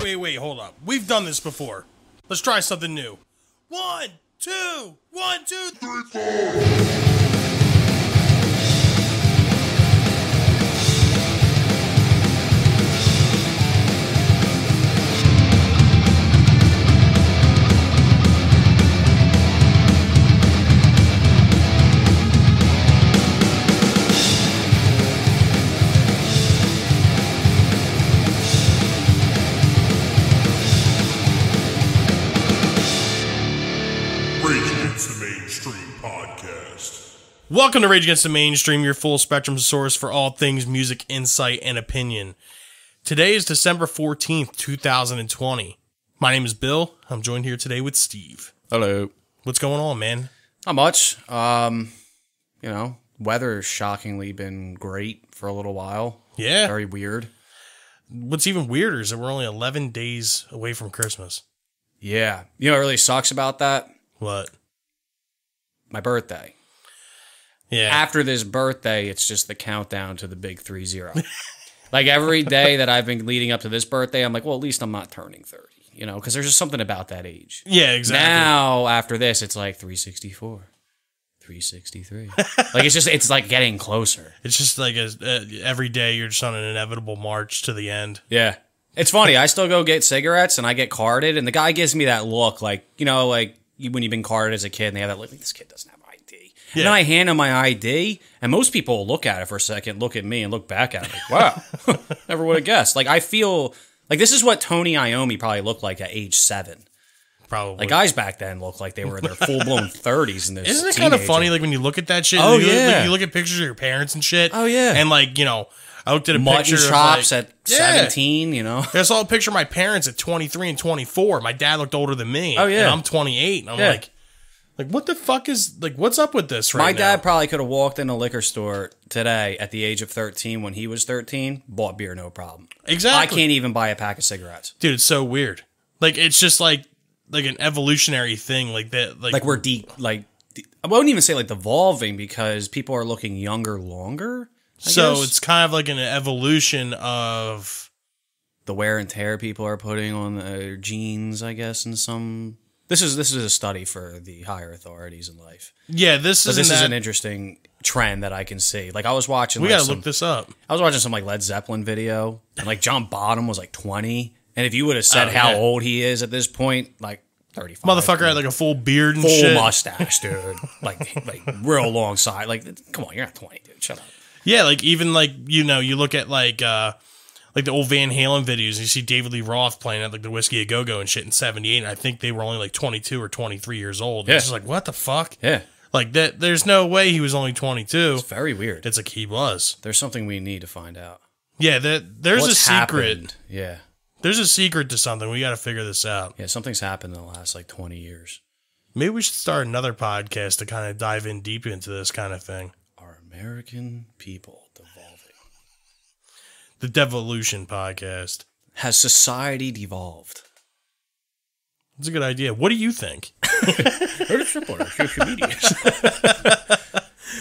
Wait, hold up. We've done this before. Let's try something new. 1, 2, 1, 2, 3, 4. Welcome to Rage Against the Mainstream, your full spectrum source for all things music, insight, and opinion. Today is December 14th, 2020. My name is Bill. I'm joined here today with Steve. Hello. What's going on, man? Not much. Weather's shockingly been great for a little while. Yeah. Very weird. What's even weirder is that we're only 11 days away from Christmas. Yeah. You know what really sucks about that? What? My birthday. Yeah. After this birthday, it's just the countdown to the big 3-0. Like every day that I've been leading up to this birthday, I'm like, well, at least I'm not turning 30, because there's just something about that age. Yeah, exactly. Now, after this, it's like 364, 363. Like, it's like getting closer. It's just like every day you're just on an inevitable march to the end. Yeah. It's funny. I still go get cigarettes and I get carded, and the guy gives me that look like, when you've been carded as a kid and they have that look, like, this kid doesn't have ID. Yeah. And then I hand him my ID, and most people will look at it for a second, look at me, and look back at it. Like, wow, never would have guessed. Like, I feel like this is what Tony Iommi probably looked like at age 7. Probably. Like, guys back then looked like they were in their full-blown 30s. And isn't it kind of funny, like, when you look at that shit? Oh, you look at pictures of your parents and shit. Oh, yeah. And, like, I looked at a mutton picture chops of, like, at 17, I saw a picture of my parents at 23 and 24. My dad looked older than me. Oh, yeah. And I'm 28. And I'm like, what the fuck is, like, what's up with this right now? My dad probably could have walked in a liquor store today at the age of 13 when he was 13, bought beer, no problem. Exactly. I can't even buy a pack of cigarettes. Dude, it's so weird. Like, it's just like an evolutionary thing like that. Like we're I wouldn't even say like devolving because people are looking younger longer. So it's kind of like an evolution of the wear and tear people are putting on their genes, I guess, in some. This is a study for the higher authorities in life. Yeah, this is an interesting trend that I can see. Like I was watching. We gotta look this up. I was watching some like Led Zeppelin video, and like John Bonham was like 20, and if you would have said how old he is at this point, like 35. Motherfucker had like a full beard and full mustache, dude. like real long side. Like, come on, you're not 20, dude. Shut up. Yeah, like even like you look at like the old Van Halen videos and you see David Lee Roth playing at like the Whiskey A Go Go and shit in '78, and I think they were only like 22 or 23 years old. Yeah. It's just like, what the fuck? Yeah. Like that there's no way he was only 22. It's very weird. It's like he was. There's something we need to find out. Yeah, there's a secret. Happened? Yeah. There's a secret to something. We got to figure this out. Yeah, something's happened in the last like 20 years. Maybe we should start another podcast to kind of dive in deep into this kind of thing. Are American people devolving? The Devolution podcast. Has society devolved? That's a good idea. What do you think? Very simple on social media.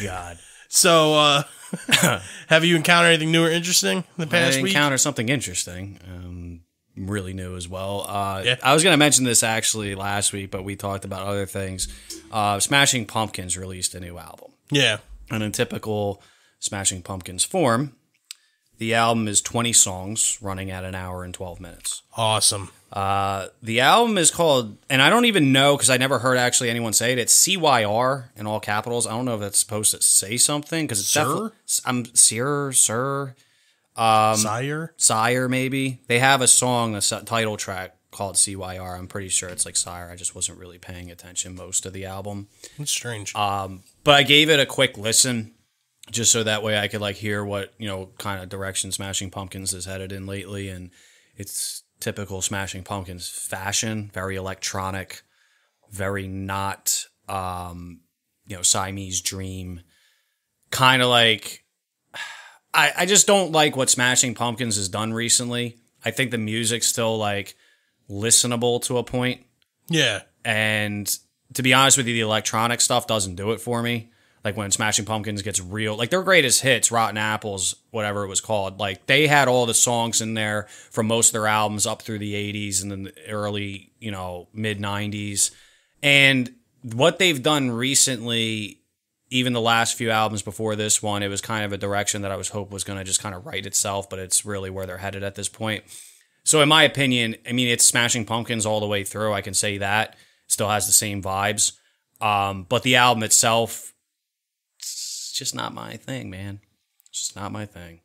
God. So, have you encountered anything new or interesting in the past week? I encountered something interesting. Really new as well. Yeah. I was going to mention this actually last week, but we talked about other things. Smashing Pumpkins released a new album. Yeah. And in typical Smashing Pumpkins form, the album is 20 songs running at an hour and 12 minutes. Awesome. The album is called, and I don't even know because I never heard actually anyone say it. It's CYR in all capitals. I don't know if that's supposed to say something because it's definitely Sir. Sire, maybe. They have a song, a title track called CYR. I'm pretty sure it's like Sire. I just wasn't really paying attention most of the album. That's strange. But I gave it a quick listen just so that way I could like hear what, kind of direction Smashing Pumpkins is headed in lately. And it's typical Smashing Pumpkins fashion, very electronic, very not, Siamese Dream. Kind of like, I just don't like what Smashing Pumpkins has done recently. I think the music's still like listenable to a point. Yeah. And to be honest with you, the electronic stuff doesn't do it for me. like when Smashing Pumpkins gets real, like their greatest hits, Rotten Apples, whatever it was called, like they had all the songs in there from most of their albums up through the 80s and then the early, mid 90s. And what they've done recently, even the last few albums before this one, it was kind of a direction that I was hoping was going to just kind of right itself, but it's really where they're headed at this point. So in my opinion, I mean, it's Smashing Pumpkins all the way through. I can say that. Still has the same vibes. But the album itself, it's just not my thing, man. It's just not my thing.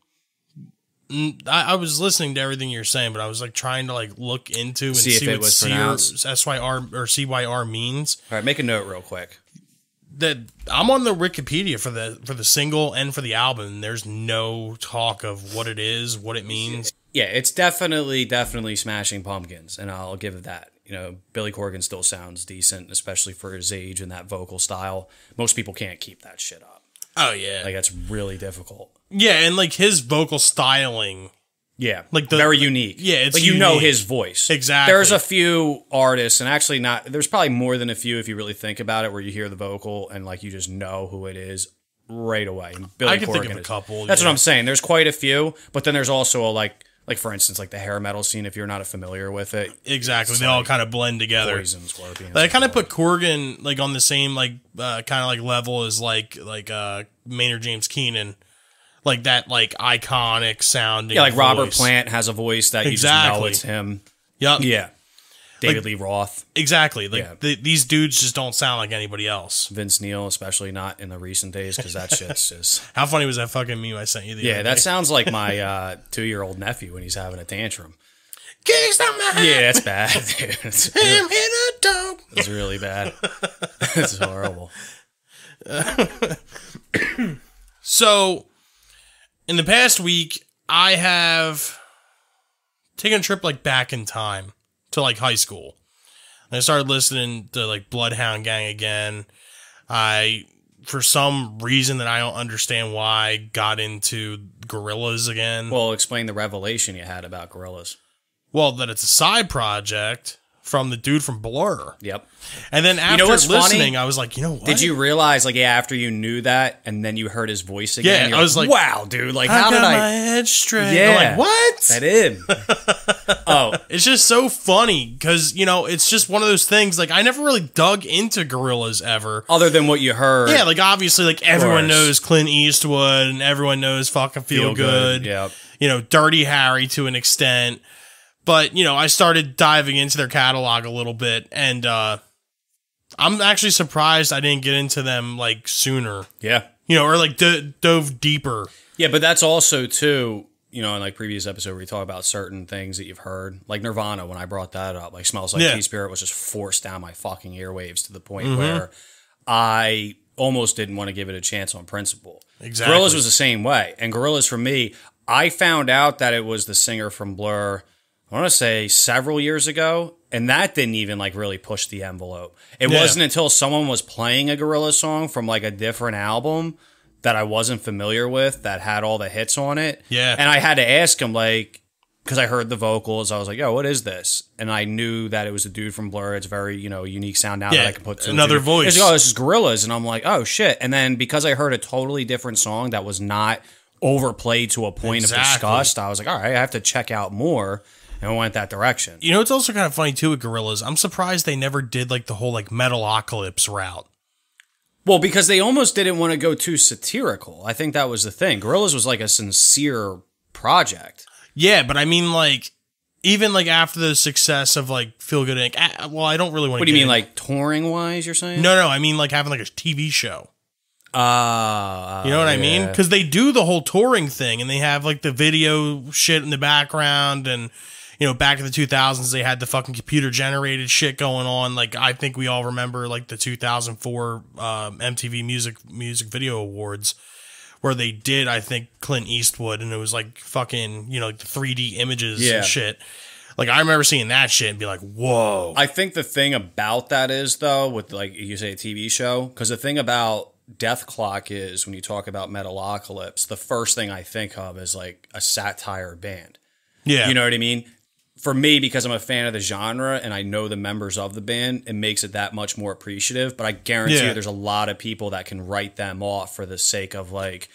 I was listening to everything you're saying, but I was like trying to like look into and see what SYR or CYR means. All right, make a note real quick. That I'm on the Wikipedia for the single and for the album. There's no talk of what it is, what it means. Yeah, it's definitely Smashing Pumpkins, and I'll give it that. Billy Corgan still sounds decent, especially for his age and that vocal style. Most people can't keep that shit up. Oh yeah, like that's really difficult. Yeah, and like his vocal styling. Yeah, like very unique. Yeah, it's like unique. his voice. Exactly. There's a few artists, and actually there's probably more than a few if you really think about it, where you hear the vocal and like you just know who it is right away. And Billy I can Corgan think of a couple. That's what I'm saying. There's quite a few, but then there's also like for instance, like the hair metal scene. If you're not familiar with it, exactly, they all kind of blend together. Poison, Scorpions. Like, I kind of put Corgan like on the same like kind of like level as like Maynard James Keenan. Like that, like iconic sounding. Yeah, like voice. Robert Plant has a voice that you just know it's him. Yep. Yeah. David Lee Roth. Exactly. Like these dudes just don't sound like anybody else. Vince Neil, especially not in the recent days, because that shit's just. How funny was that fucking meme I sent you? The other that day? Sounds like my 2-year-old nephew when he's having a tantrum. Yeah, that's bad. Dude. It's really bad. It's horrible. So. In the past week, I have taken a trip like back in time to like high school. I started listening to like Bloodhound Gang again. I, for some reason that I don't understand why, got into Gorillaz again. Well, explain the revelation you had about Gorillaz. Well, that it's a side project from the dude from Blur. Yep. And then after listening, funny? I was like, you know what? Did you realize, like, after you knew that, and then you heard his voice again? Yeah, I was like, wow, dude, like, how did my head straight. Yeah. I'm like, what? That him. Oh. It's just so funny, because, it's just one of those things, like, I never really dug into Gorillaz ever. Other than what you heard. Yeah, like, obviously, like, everyone knows Clint Eastwood, and everyone knows fucking Feel Good. Yep. Dirty Harry to an extent. But, I started diving into their catalog a little bit, and I'm actually surprised I didn't get into them, like, sooner. Yeah. Or, like, dove deeper. Yeah, but that's also, too, in, like, previous episode where we talk about certain things that you've heard. Like Nirvana, when I brought that up, like, Smells Like Teen Spirit was just forced down my fucking earwaves to the point where I almost didn't want to give it a chance on principle. Exactly. Gorillaz was the same way. And Gorillaz, for me, I found out that it was the singer from Blur, I want to say several years ago, and that didn't even like really push the envelope. It wasn't until someone was playing a Gorillaz song from like a different album that I wasn't familiar with that had all the hits on it. Yeah. And I had to ask him, like, because I heard the vocals, I was like, yo, what is this? And I knew that it was a dude from Blur. It's very, unique sound now that I can put to another voice. He's like, oh, this is Gorillaz. And I'm like, oh, shit. And then because I heard a totally different song that was not overplayed to a point of disgust, I was like, all right, I have to check out more. And we went that direction. It's also kind of funny, too, with Gorillaz. I'm surprised they never did, like, the whole, like, Metalocalypse route. Well, because they almost didn't want to go too satirical. I think that was the thing. Gorillaz was, like, a sincere project. Yeah, but I mean, like, even, like, after the success of, like, Feel Good Inc. Well, I don't really want to What do you mean, like, touring-wise, you're saying? No, I mean, like, having, like, a TV show. You know what I mean? Because they do the whole touring thing, and they have, like, the video shit in the background, and... back in the 2000s, they had the fucking computer-generated shit going on. Like, I think we all remember, like, the 2004 MTV Music Video Awards, where they did, I think, Clint Eastwood, and it was, like, fucking, like, the 3D images and shit. Like, I remember seeing that shit and be like, whoa. I think the thing about that is, though, with, like, you say a TV show, because the thing about Death Clock is, when you talk about Metalocalypse, the first thing I think of is, like, a satire band. Yeah. You know what I mean? for me, because I'm a fan of the genre and I know the members of the band, it makes it that much more appreciative. But I guarantee you there's a lot of people that can write them off for the sake of like,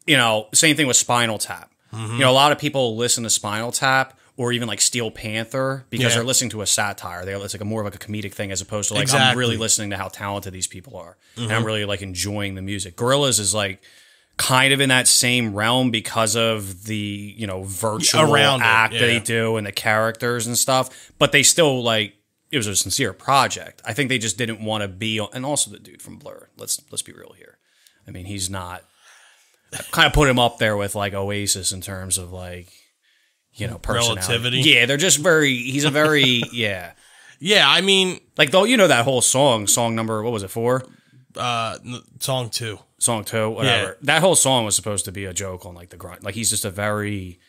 you know, same thing with Spinal Tap. Mm-hmm. You know, a lot of people listen to Spinal Tap or even like Steel Panther because they're listening to a satire. It's like more of like a comedic thing as opposed to like, I'm really listening to how talented these people are. Mm-hmm. And I'm really like enjoying the music. Gorillaz is like kind of in that same realm because of the, you know, virtual act that they do and the characters and stuff. But they still like, it was a sincere project. I think they just didn't want to be, and also the dude from Blur. Let's be real here. I mean, he's not, I kind of put him up there with like Oasis in terms of like, you know, personality. Relativity. Yeah, they're just he's a very, yeah. Yeah, I mean. Like, though, you know that whole song number, what was it, 4? Song 2. Song 2, whatever. Yeah. That whole song was supposed to be a joke on like the grind. Like, he's just a very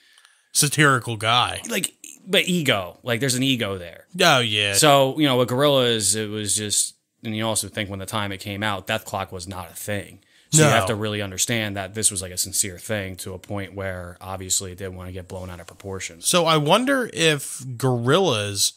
satirical guy. Like, but ego. Like, there's an ego there. Oh, yeah. So, you know, with Gorillaz, it was just, and you also think when the time it came out, Death Clock was not a thing. So you have to really understand that this was like a sincere thing to a point where obviously it didn't want to get blown out of proportion. So I wonder if Gorillaz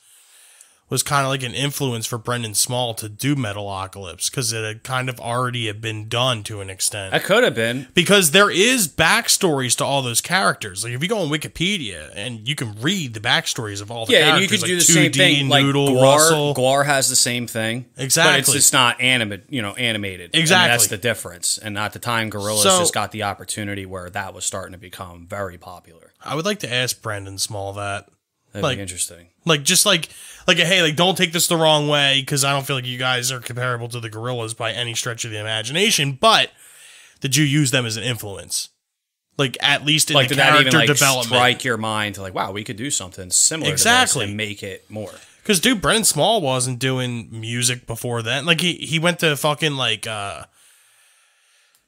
was kind of like an influence for Brendan Small to do Metalocalypse because it had kind of already had been done to an extent. It could have been. Because there is backstories to all those characters. Like if you go on Wikipedia and you can read the backstories of all the characters. Yeah, and you could do the same thing. Like Gwar has the same thing. Exactly. But it's not animated. Exactly. And that's the difference. And at the time, Gorillaz just got the opportunity where that was starting to become very popular. I would like to ask Brendan Small that. That'd be interesting. Like, just like, hey, like, don't take this the wrong way, because I don't feel like you guys are comparable to the Gorillaz by any stretch of the imagination, but did you use them as an influence? Like, at least in the character development. Strike your mind to like, wow, we could do something similar to this and make it more. Because, dude, Brendan Small wasn't doing music before then. Like, he went to fucking, like,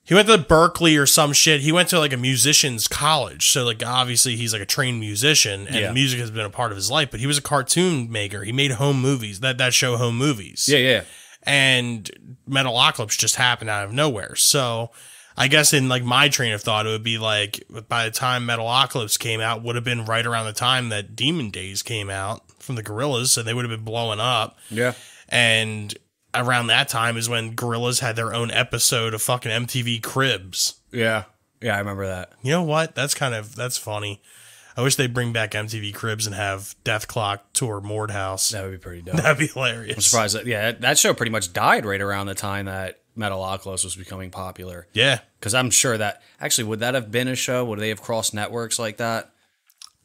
he went to Berkeley or some shit. He went to like a musician's college. So like obviously he's like a trained musician and music has been a part of his life, but he was a cartoon maker. He made home movies, that show Home Movies. Yeah. And Metalocalypse just happened out of nowhere. So I guess in like my train of thought, it would be like by the time Metalocalypse came out would have been right around the time that Demon Days came out from the Gorillaz. So they would have been blowing up. Yeah. And around that time is when Gorillaz had their own episode of fucking MTV Cribs. Yeah. Yeah, I remember that. You know what? That's funny. I wish they'd bring back MTV Cribs and have Death Clock tour Mordhouse. That would be pretty dope. That'd be hilarious. I'm surprised that show pretty much died right around the time that Metalocalypse was becoming popular. Yeah. Because I'm sure that, actually, would that have been a show? Would they have crossed networks like that?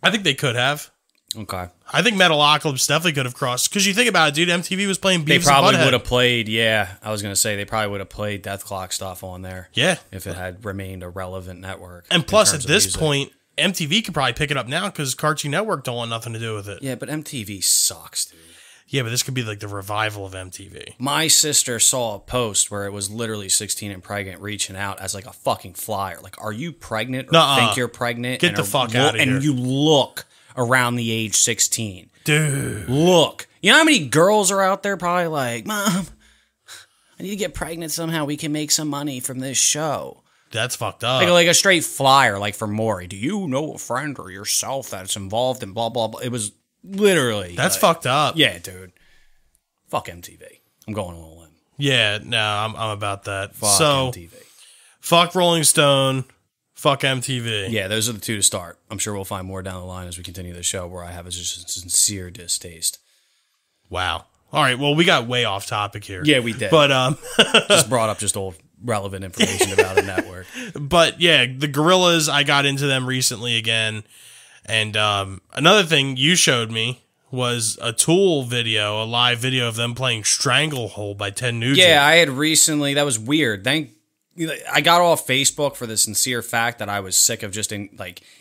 I think they could have. Okay. I think Metalocalypse definitely could have crossed. Because you think about it, dude, MTV was playing Beavis and Butthead. They probably would have played, I was going to say, they probably would have played Death Clock stuff on there. Yeah. If it had remained a relevant network. And plus, at this point, MTV could probably pick it up now because Cartoon Network don't want nothing to do with it. Yeah, but MTV sucks, dude. Yeah, but this could be like the revival of MTV. My sister saw a post where it was literally 16 and pregnant reaching out as like a fucking flyer. Like, are you pregnant or think you're pregnant? Get the fuck out of here. And you look around the age 16. Dude. Look. You know how many girls are out there probably like, Mom, I need to get pregnant somehow. We can make some money from this show. That's fucked up. Like a straight flyer, like for Maury. Do you know a friend or yourself that's involved in blah, blah, blah? It was literally. That's fucked up. Yeah, dude. Fuck MTV. I'm going all in. Yeah, no, I'm about that. Fuck MTV. Fuck Rolling Stone. Fuck MTV. Yeah, those are the two to start. I'm sure we'll find more down the line as we continue the show where I have just a sincere distaste. Wow. All right, well, we got way off topic here. Yeah, we did. But just brought up just old relevant information about a network. But yeah, the Gorillaz, I got into them recently again. And another thing you showed me was a Tool video, a live video of them playing Stranglehold by Ted Nugent. Yeah, I had recently, that was weird. I got off Facebook for the sincere fact that I was sick of just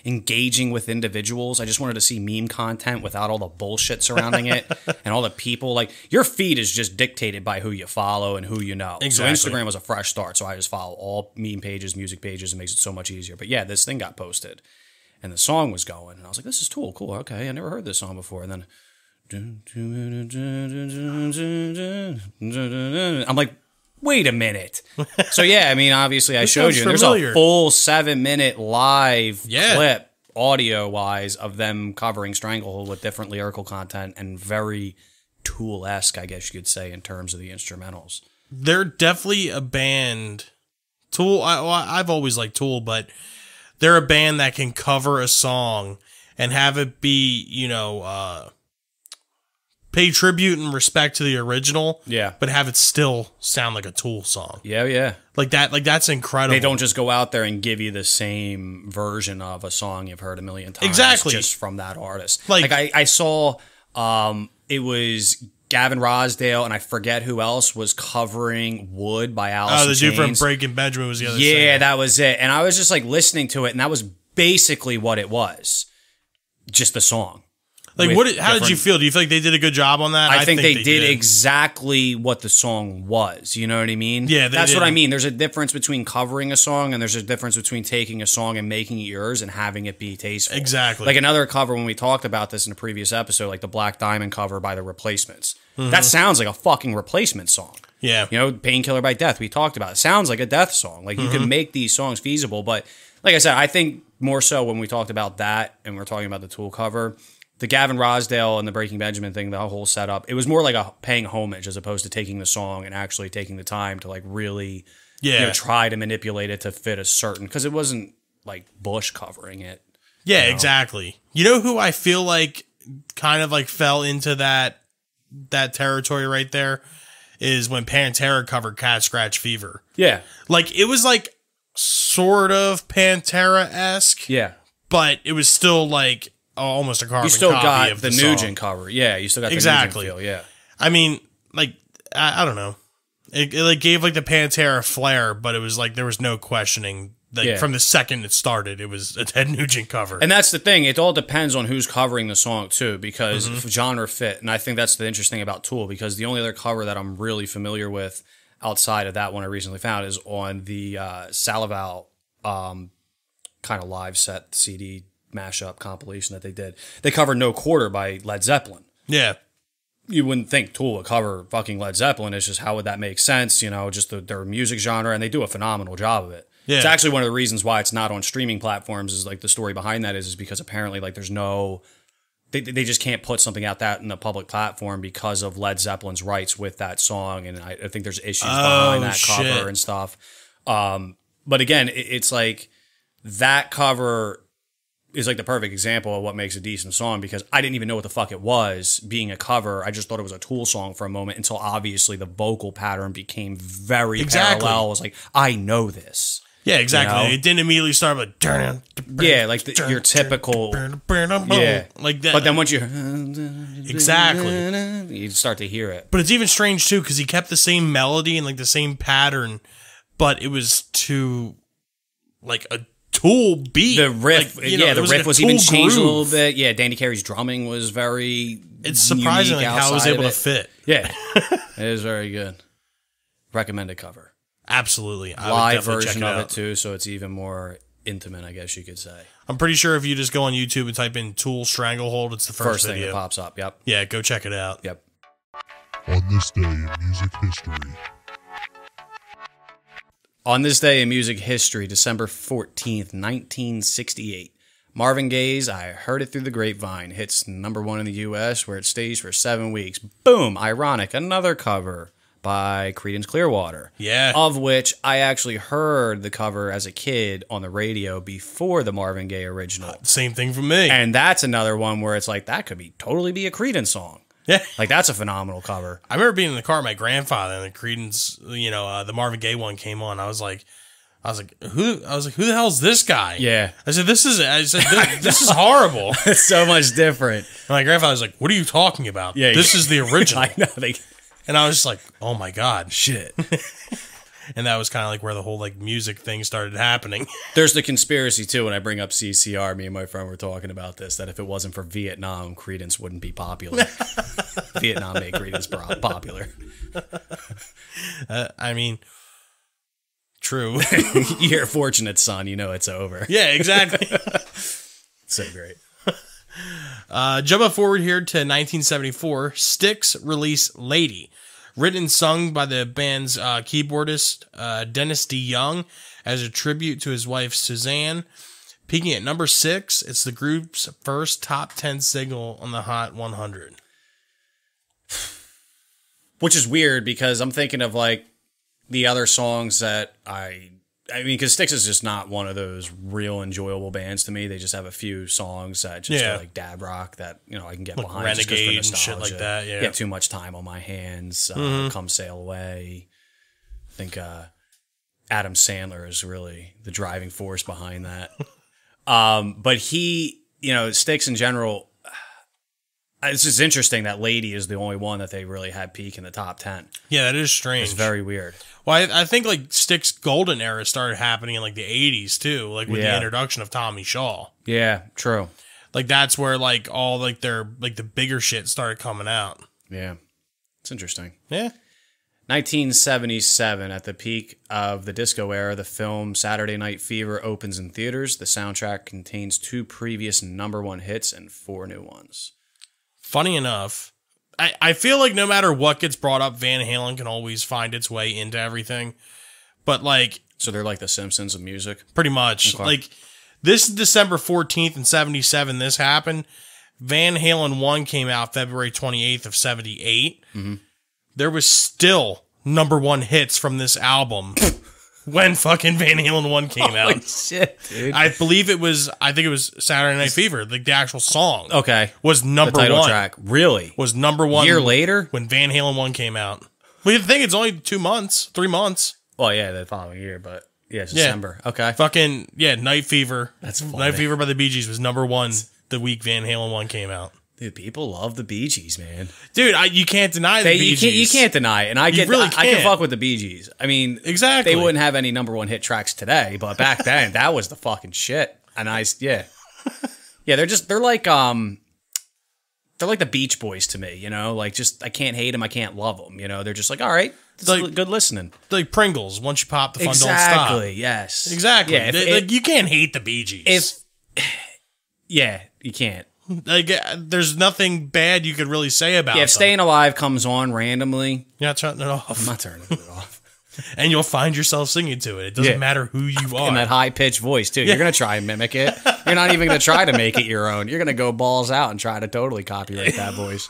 engaging with individuals. I just wanted to see meme content without all the bullshit surrounding it and all the people. Like, your feed is just dictated by who you follow and who you know. Exactly. So Instagram was a fresh start, so I just follow all meme pages, music pages. It makes it so much easier. But yeah, this thing got posted and the song was going, and I was like, this is Tool, cool, okay, I never heard this song before. And then I'm like, wait a minute. So yeah, I mean, obviously I showed you, and there's a full 7-minute live clip audio-wise of them covering Stranglehold with different lyrical content and very Tool-esque, I guess you could say, in terms of the instrumentals. They're definitely a band. Tool, I've always liked Tool, but they're a band that can cover a song and have it be, pay tribute and respect to the original. Yeah. But have it still sound like a Tool song. Yeah, yeah. Like that's incredible. They don't just go out there and give you the same version of a song you've heard a million times. Exactly. Just from that artist. Like I saw, it was Gavin Rossdale and I forget who else was covering Wood by Alice in the dude from Chains. Breaking Benjamin was the other Yeah, singer. that was it. And I was just like listening to it and that was basically what it was. Just the song. Like, how did you feel? Do you feel like they did a good job on that? I think they did exactly what the song was. You know what I mean? Yeah, that's what I mean. There's a difference between covering a song and there's a difference between taking a song and making it yours and having it be tasteful. Exactly. Like another cover when we talked about this in a previous episode, like the Black Diamond cover by the Replacements. Mm-hmm. That sounds like a fucking Replacement song. Yeah. Painkiller by Death, we talked about it. Sounds like a Death song. Like, you can make these songs feasible. But like I said, I think more so when we talked about that and we're talking about the Tool cover, the Gavin Rossdale and the Breaking Benjamin thing, the whole setup, it was more like a paying homage as opposed to taking the song and actually taking the time to like really try to manipulate it to fit a certain, because it wasn't like Bush covering it. Yeah, exactly. You know who I feel like kind of like fell into that territory right there is when Pantera covered Cat Scratch Fever. Yeah. Like, it was like sort of Pantera-esque. Yeah. But it was still like almost a carbon copy. You still got of the Nugent song cover. Yeah, you still got the exactly. Nugent feel, yeah. I mean, like, I don't know. It like gave like the Pantera flair, but it was like there was no questioning. Like from the second it started, it was a Ted Nugent cover. And that's the thing. It all depends on who's covering the song, too, because genre fit. And I think that's the interesting thing about Tool, because the only other cover that I'm really familiar with outside of that one I recently found is on the Salival kind of live set CD mashup compilation that they did. They covered No Quarter by Led Zeppelin. Yeah. You wouldn't think Tool would cover fucking Led Zeppelin. It's just how would that make sense? Just their music genre, and they do a phenomenal job of it. Yeah. It's actually one of the reasons why it's not on streaming platforms is like the story behind that is because apparently like there's no, they just can't put something out that in the public platform because of Led Zeppelin's rights with that song. And I think there's issues behind that cover and stuff. But again, it's like that cover is like the perfect example of what makes a decent song, because I didn't even know what the fuck it was being a cover. I just thought it was a Tool song for a moment until obviously the vocal pattern became very parallel. I was like, I know this. Yeah, exactly. It didn't immediately start with like your typical like that. But then once you you start to hear it. But it's even strange too because he kept the same melody and like the same pattern, but it was to like a Tool beat. The riff, like, the riff was even changed a little bit. Yeah, Danny Carey's drumming was very. It's surprising like how it was able to fit. Yeah, it is very good. Recommended cover. Absolutely. Live version of it too, so it's even more intimate, I guess you could say. I'm pretty sure if you just go on YouTube and type in Tool Stranglehold, it's the first thing video that pops up. Yep. Yeah, go check it out. Yep. On this day in music history. On this day in music history, December 14th, 1968, Marvin Gaye's I Heard It Through the Grapevine hits #1 in the U.S., where it stays for 7 weeks. Boom! Ironic. Another cover by Creedence Clearwater. Yeah. Of which I actually heard the cover as a kid on the radio before the Marvin Gaye original. Same thing for me. And that's another one where it's like, that could totally be a Creedence song. Yeah. Like, that's a phenomenal cover. I remember being in the car with my grandfather and the Creedence, the Marvin Gaye one came on. I was like, who the hell's this guy? Yeah. I said, this is horrible. It's so much different. And my grandfather's like, what are you talking about? Yeah. This is the original. I know. And I was just like, oh my God. Shit. And that was kind of like where the whole like music thing started happening. There's the conspiracy too. When I bring up CCR, me and my friend were talking about this, that if it wasn't for Vietnam, Creedence wouldn't be popular. Vietnam made Creedence popular. I mean, true. You're fortunate, son. You know it's over. Yeah, exactly. So great. Jump forward here to 1974. Styx release Lady, written and sung by the band's keyboardist Dennis DeYoung as a tribute to his wife Suzanne. Peaking at number 6, it's the group's first top 10 single on the Hot 100. Which is weird because I'm thinking of like the other songs that I mean, because Styx is just not one of those real enjoyable bands to me. They just have a few songs that just are like dad rock that, you know, I can get like behind. Renegade just and shit like that. Yeah. Get Too Much Time on My Hands. Come Sail Away. I think Adam Sandler is really the driving force behind that. But he, you know, Styx in general, it's just interesting that Lady is the only one that they really had peak in the top 10. Yeah, that is strange. It's very weird. Well, I think like Styx golden era started happening in like the 80s too, like with the introduction of Tommy Shaw. Yeah, true. Like that's where like all like their like the bigger shit started coming out. Yeah. It's interesting. Yeah. 1977, at the peak of the disco era, the film Saturday Night Fever opens in theaters. The soundtrack contains 2 previous #1 hits and 4 new ones. Funny enough, I feel like no matter what gets brought up, Van Halen can always find its way into everything. But like... So they're like the Simpsons of music? Pretty much. Okay. Like, this is December 14th in 77, this happened. Van Halen 1 came out February 28th of 78. Mm-hmm. There was still #1 hits from this album when fucking Van Halen 1 came out. Holy shit, dude. I think it was Saturday Night Fever, like the actual song. Okay. Was number the title 1. Track. Really? Was #1. Year later? When Van Halen 1 came out. Well, you think it's only 2 months, 3 months. Well, yeah, the following year, but yeah, it's December. Yeah. Okay. Fucking, Night Fever. That's funny. Night Fever by the Bee Gees was #1 the week Van Halen 1 came out. Dude, people love the Bee Gees, man. Dude, you can't deny the Bee Gees. You can't deny it. And I can fuck with the Bee Gees. I mean, exactly. They wouldn't have any #1 hit tracks today, but back then, that was the fucking shit. And yeah, they're like the Beach Boys to me, you know? Like, just, I can't hate them, I can't love them, you know? They're just like, all right, this is good listening. Like Pringles, once you pop, the fun don't stop. Exactly, yes. Exactly. Yeah, you can't hate the Bee Gees. Yeah, you can't. Like, there's nothing bad you could really say about if them. Staying Alive comes on randomly, you're not turning it off. I'm not turning it off. And you'll find yourself singing to it. It doesn't matter who you are. In that high-pitched voice, too. You're going to try and mimic it. You're not even going to try to make it your own. You're going to go balls out and try to totally copyright that voice.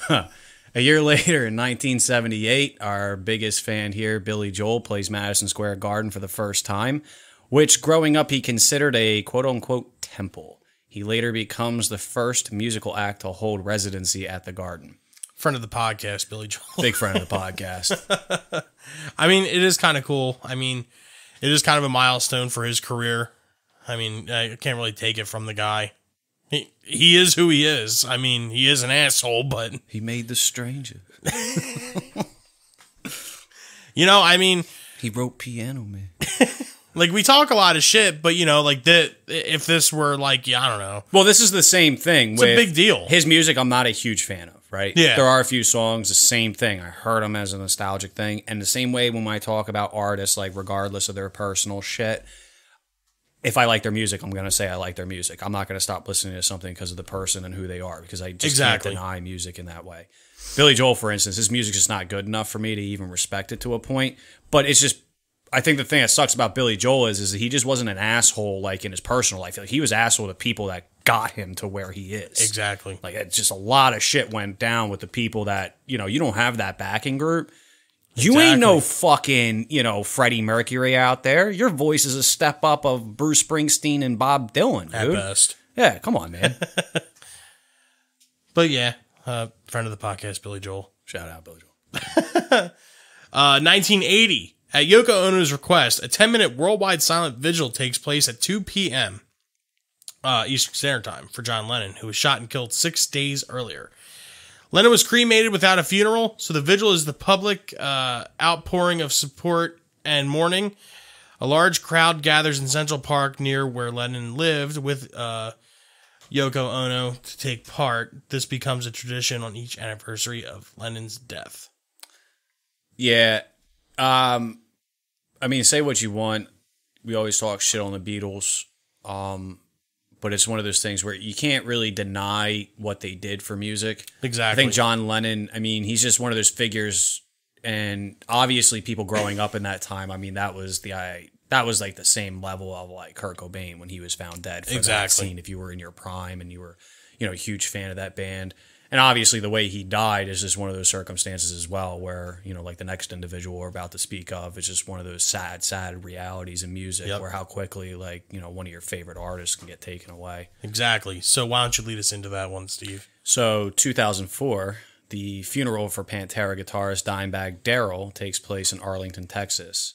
A year later, in 1978, our biggest fan here, Billy Joel, plays Madison Square Garden for the first time, which growing up he considered a quote-unquote temple. He later becomes the first musical act to hold residency at the Garden. Friend of the podcast, Billy Joel. Big friend of the podcast. I mean, it is kind of cool. I mean, it is kind of a milestone for his career. I mean, I can't really take it from the guy. He is who he is. I mean, he is an asshole, but... He made The Stranger. You know, I mean... He wrote Piano Man. Like, we talk a lot of shit, but, you know, like, if this were, like, I don't know. Well, this is the same thing. It's a big deal. His music, I'm not a huge fan of, right? Yeah. There are a few songs, the same thing. I heard them as a nostalgic thing. And the same way when I talk about artists, like, regardless of their personal shit, if I like their music, I'm going to say I like their music. I'm not going to stop listening to something because of the person and who they are, because I just can't deny music in that way. Billy Joel, for instance, his music's just not good enough for me to even respect it to a point. But it's just... I think the thing that sucks about Billy Joel is that he just wasn't an asshole like in his personal life. Like, he was asshole to people that got him to where he is. Exactly. Like, it's just a lot of shit went down with the people that, you know, you don't have that backing group. You ain't no fucking, you know, Freddie Mercury out there. Your voice is a step up of Bruce Springsteen and Bob Dylan, dude. At best. Yeah, come on, man. But yeah, friend of the podcast, Billy Joel. Shout out, Billy Joel. 1980. At Yoko Ono's request, a 10-minute worldwide silent vigil takes place at 2 p.m. Eastern Standard Time for John Lennon, who was shot and killed 6 days earlier. Lennon was cremated without a funeral, so the vigil is the public outpouring of support and mourning. A large crowd gathers in Central Park near where Lennon lived with Yoko Ono to take part. This becomes a tradition on each anniversary of Lennon's death. Yeah. I mean, say what you want. We always talk shit on the Beatles. But it's one of those things where you can't really deny what they did for music. Exactly. I think John Lennon, I mean, he's just one of those figures, and obviously people growing up in that time, I mean, that was the that was like the same level of like Kurt Cobain when he was found dead for that scene. If you were in your prime and you were, you know, a huge fan of that band. And obviously the way he died is just one of those circumstances as well where, you know, like the next individual we're about to speak of is just one of those sad realities in music where how quickly, like, you know, one of your favorite artists can get taken away. Exactly. So why don't you lead us into that one, Steve? So 2004, the funeral for Pantera guitarist Dimebag Darrell takes place in Arlington, Texas.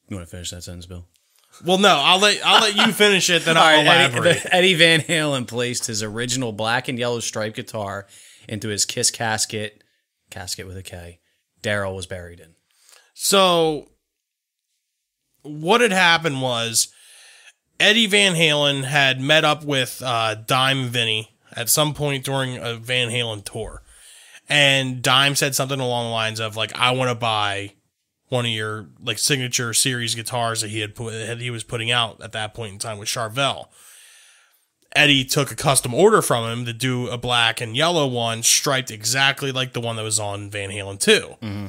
You want to finish that sentence, Bill? Well, no, I'll let you finish it, then I'll elaborate. Eddie Van Halen placed his original black and yellow striped guitar into his Kiss casket with a K, Darrell was buried in. So, what had happened was Eddie Van Halen had met up with Dime Vinny at some point during a Van Halen tour. And Dime said something along the lines of, like, I want to buy one of your like signature series guitars that he was putting out at that point in time with Charvel. Eddie took a custom order from him to do a black and yellow one striped exactly like the one that was on Van Halen 2. Mm-hmm.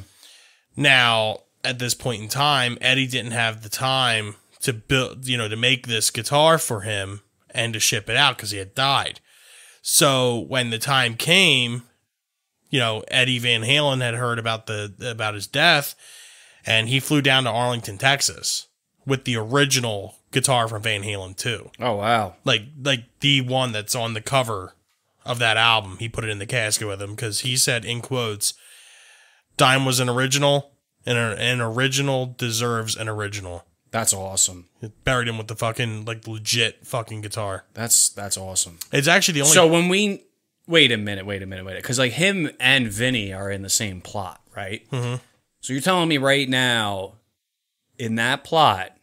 Now, at this point in time, Eddie didn't have the time to build, you know, to make this guitar for him and to ship it out because he had died. So when the time came, you know, Eddie Van Halen had heard about his death. And he flew down to Arlington, Texas with the original guitar from Van Halen 2. Oh, wow. Like the one that's on the cover of that album. He put it in the casket with him because he said, in quotes, Dime was an original, and an original deserves an original. That's awesome. It buried him with the fucking, like, legit fucking guitar. That's awesome. It's actually the only... So when we... Wait a minute. Because, like, him and Vinny are in the same plot, right? Mm-hmm. So you're telling me right now, in that plot,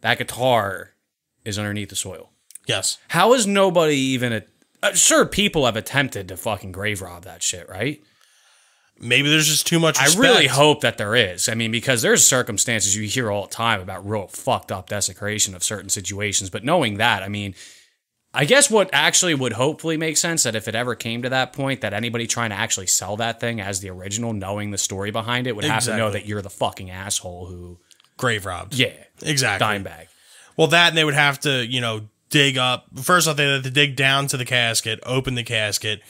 that guitar is underneath the soil? Yes. How is nobody even... sure, people have attempted to fucking grave rob that shit, right? Maybe there's just too much respect. I really hope that there is. I mean, because there's circumstances you hear all the time about real fucked up desecration of certain situations. But knowing that, I mean... I guess what actually would hopefully make sense that if it ever came to that point that anybody trying to actually sell that thing as the original, knowing the story behind it, would have to know that you're the fucking asshole who... grave robbed. Yeah. Exactly. Dimebag. Well, that, and they would have to, you know, dig up... First off, they had to dig down to the casket, open the casket.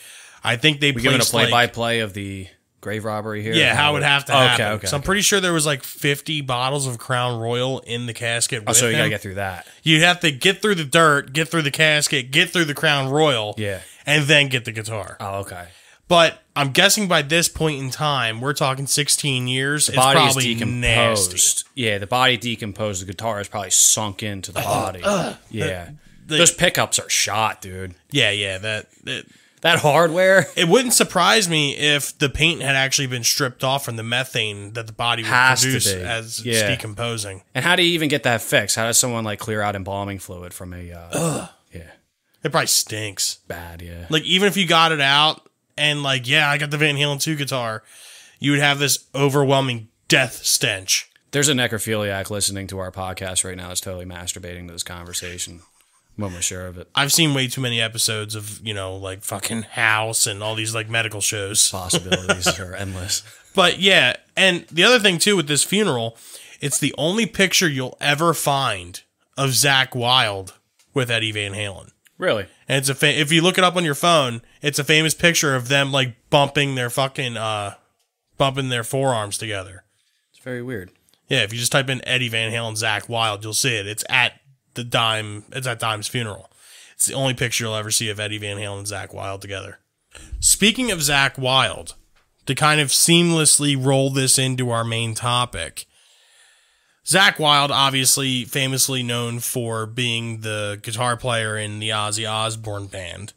I think they placed, giving a play-by-play of the grave robbery here? Yeah, how it would have to happen. Okay. So I'm pretty sure there was like 50 bottles of Crown Royal in the casket with so you him. gotta get through that. You have to get through the dirt, get through the casket, get through the Crown Royal, and then get the guitar. Oh, okay. But I'm guessing by this point in time, we're talking 16 years, the it's body's probably decomposed. Nasty. Yeah, the body decomposed. The guitar is probably sunk into the body. Yeah. Those pickups are shot, dude. Yeah, that hardware. It wouldn't surprise me if the paint had actually been stripped off from the methane that the body would produce as it's decomposing. And how do you even get that fixed? How does someone like clear out embalming fluid from a... It probably stinks. Bad, yeah. Like, even if you got it out and like, I got the Van Halen 2 guitar, you would have this overwhelming death stench. There's a necrophiliac listening to our podcast right now that's totally masturbating to this conversation. I'm almost sure of it. I've seen way too many episodes of, you know, like fucking House and all these like medical shows. Possibilities are endless. But yeah, and the other thing too with this funeral, it's the only picture you'll ever find of Zakk Wylde with Eddie Van Halen. Really? And it's if you look it up on your phone, it's a famous picture of them like bumping their fucking bumping their forearms together. It's very weird. Yeah, if you just type in Eddie Van Halen Zakk Wylde, you'll see it. It's at Dime's funeral. It's the only picture you'll ever see of Eddie Van Halen and Zakk Wylde together. Speaking of Zakk Wylde, to kind of seamlessly roll this into our main topic, Zakk Wylde, obviously famously known for being the guitar player in the Ozzy Osbourne band,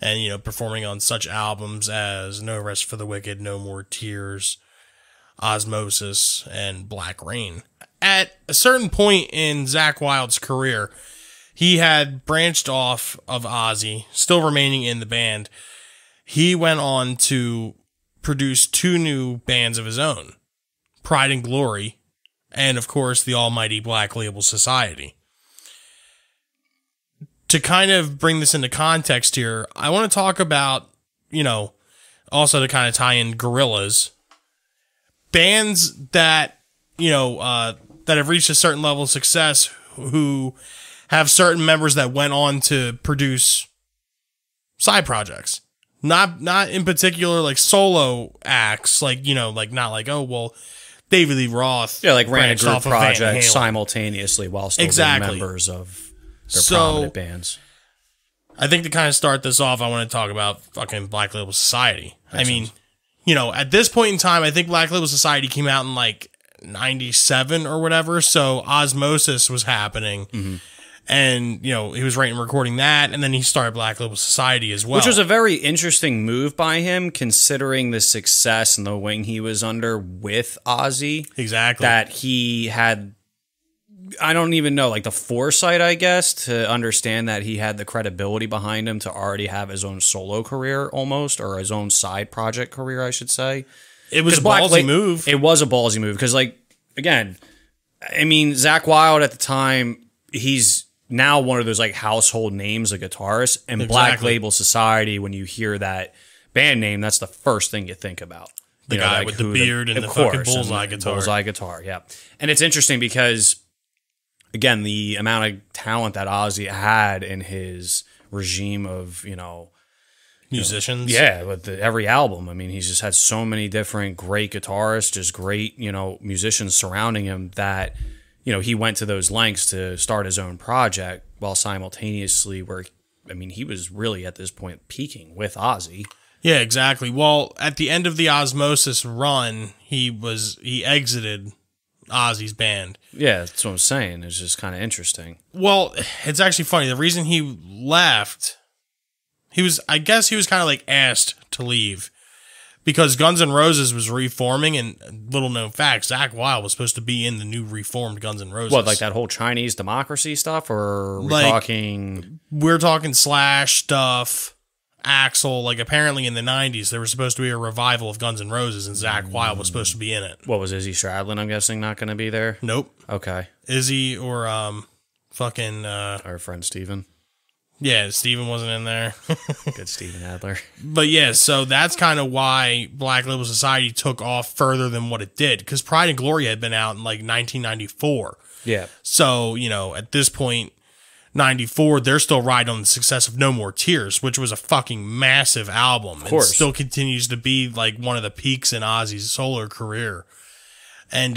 and, you know, performing on such albums as No Rest for the Wicked, No More Tears, Osmosis, and Black Rain. At a certain point in Zakk Wylde's career, he had branched off of Ozzy, still remaining in the band. He went on to produce 2 new bands of his own, Pride and Glory, and of course the almighty Black Label Society. To kind of bring this into context here, I want to talk about, you know, also to kind of tie in Gorillaz, bands that, you know, that have reached a certain level of success who have certain members that went on to produce side projects. Not in particular like solo acts, like, you know, like not like, oh, well, David Lee Roth. Yeah, like ran a group off of Van project Halen. simultaneously while still being members of their prominent bands. I think to kind of start this off, I want to talk about fucking Black Label Society. I mean, you know, at this point in time, I think Black Label Society came out in like 97 or whatever. So Osmosis was happening. And, you know, he was writing and recording that. And then he started Black Label Society as well. Which was a very interesting move by him, considering the success and the wing he was under with Ozzy. Exactly. That he had, I don't even know, like the foresight, I guess, to understand that he had the credibility behind him to already have his own solo career almost, or his own side project career, I should say. It was a ballsy move. It was a ballsy move because, like, again, I mean, Zakk Wylde at the time, he's now one of those like household names of guitarists, and Black Label Society, when you hear that band name, that's the first thing you think about. The guy with the beard and the fucking bullseye guitar. Bullseye guitar, yeah. And it's interesting because, again, the amount of talent that Ozzy had in his regime of, you know, musicians. Yeah, with every album. I mean, he's just had so many different great guitarists, just great, you know, musicians surrounding him that, you know, he went to those lengths to start his own project while simultaneously I mean, he was really at this point peaking with Ozzy. Yeah, exactly. Well, at the end of the Osmosis run, he exited Ozzy's band. Yeah, that's what I'm saying. It's just kind of interesting. Well, it's actually funny. The reason he left, I guess he was kind of like asked to leave. Because Guns N' Roses was reforming, and little known fact, Zakk Wylde was supposed to be in the new reformed Guns N' Roses. What, like that whole Chinese democracy stuff, or we're talking Slash stuff, Axl. Like apparently in the 90s, there was supposed to be a revival of Guns N' Roses, and Zakk Wylde was supposed to be in it. What was Izzy Stradlin? I'm guessing not going to be there. Nope. Okay. Izzy or fucking our friend Steven. Yeah, Steven wasn't in there. Good Steven Adler. But yeah, so that's kind of why Black Label Society took off further than what it did, because Pride and Glory had been out in like 1994. Yeah. So, you know, at this point, 94, they're still riding on the success of No More Tears, which was a fucking massive album. Of course. It still continues to be like one of the peaks in Ozzy's solo career. And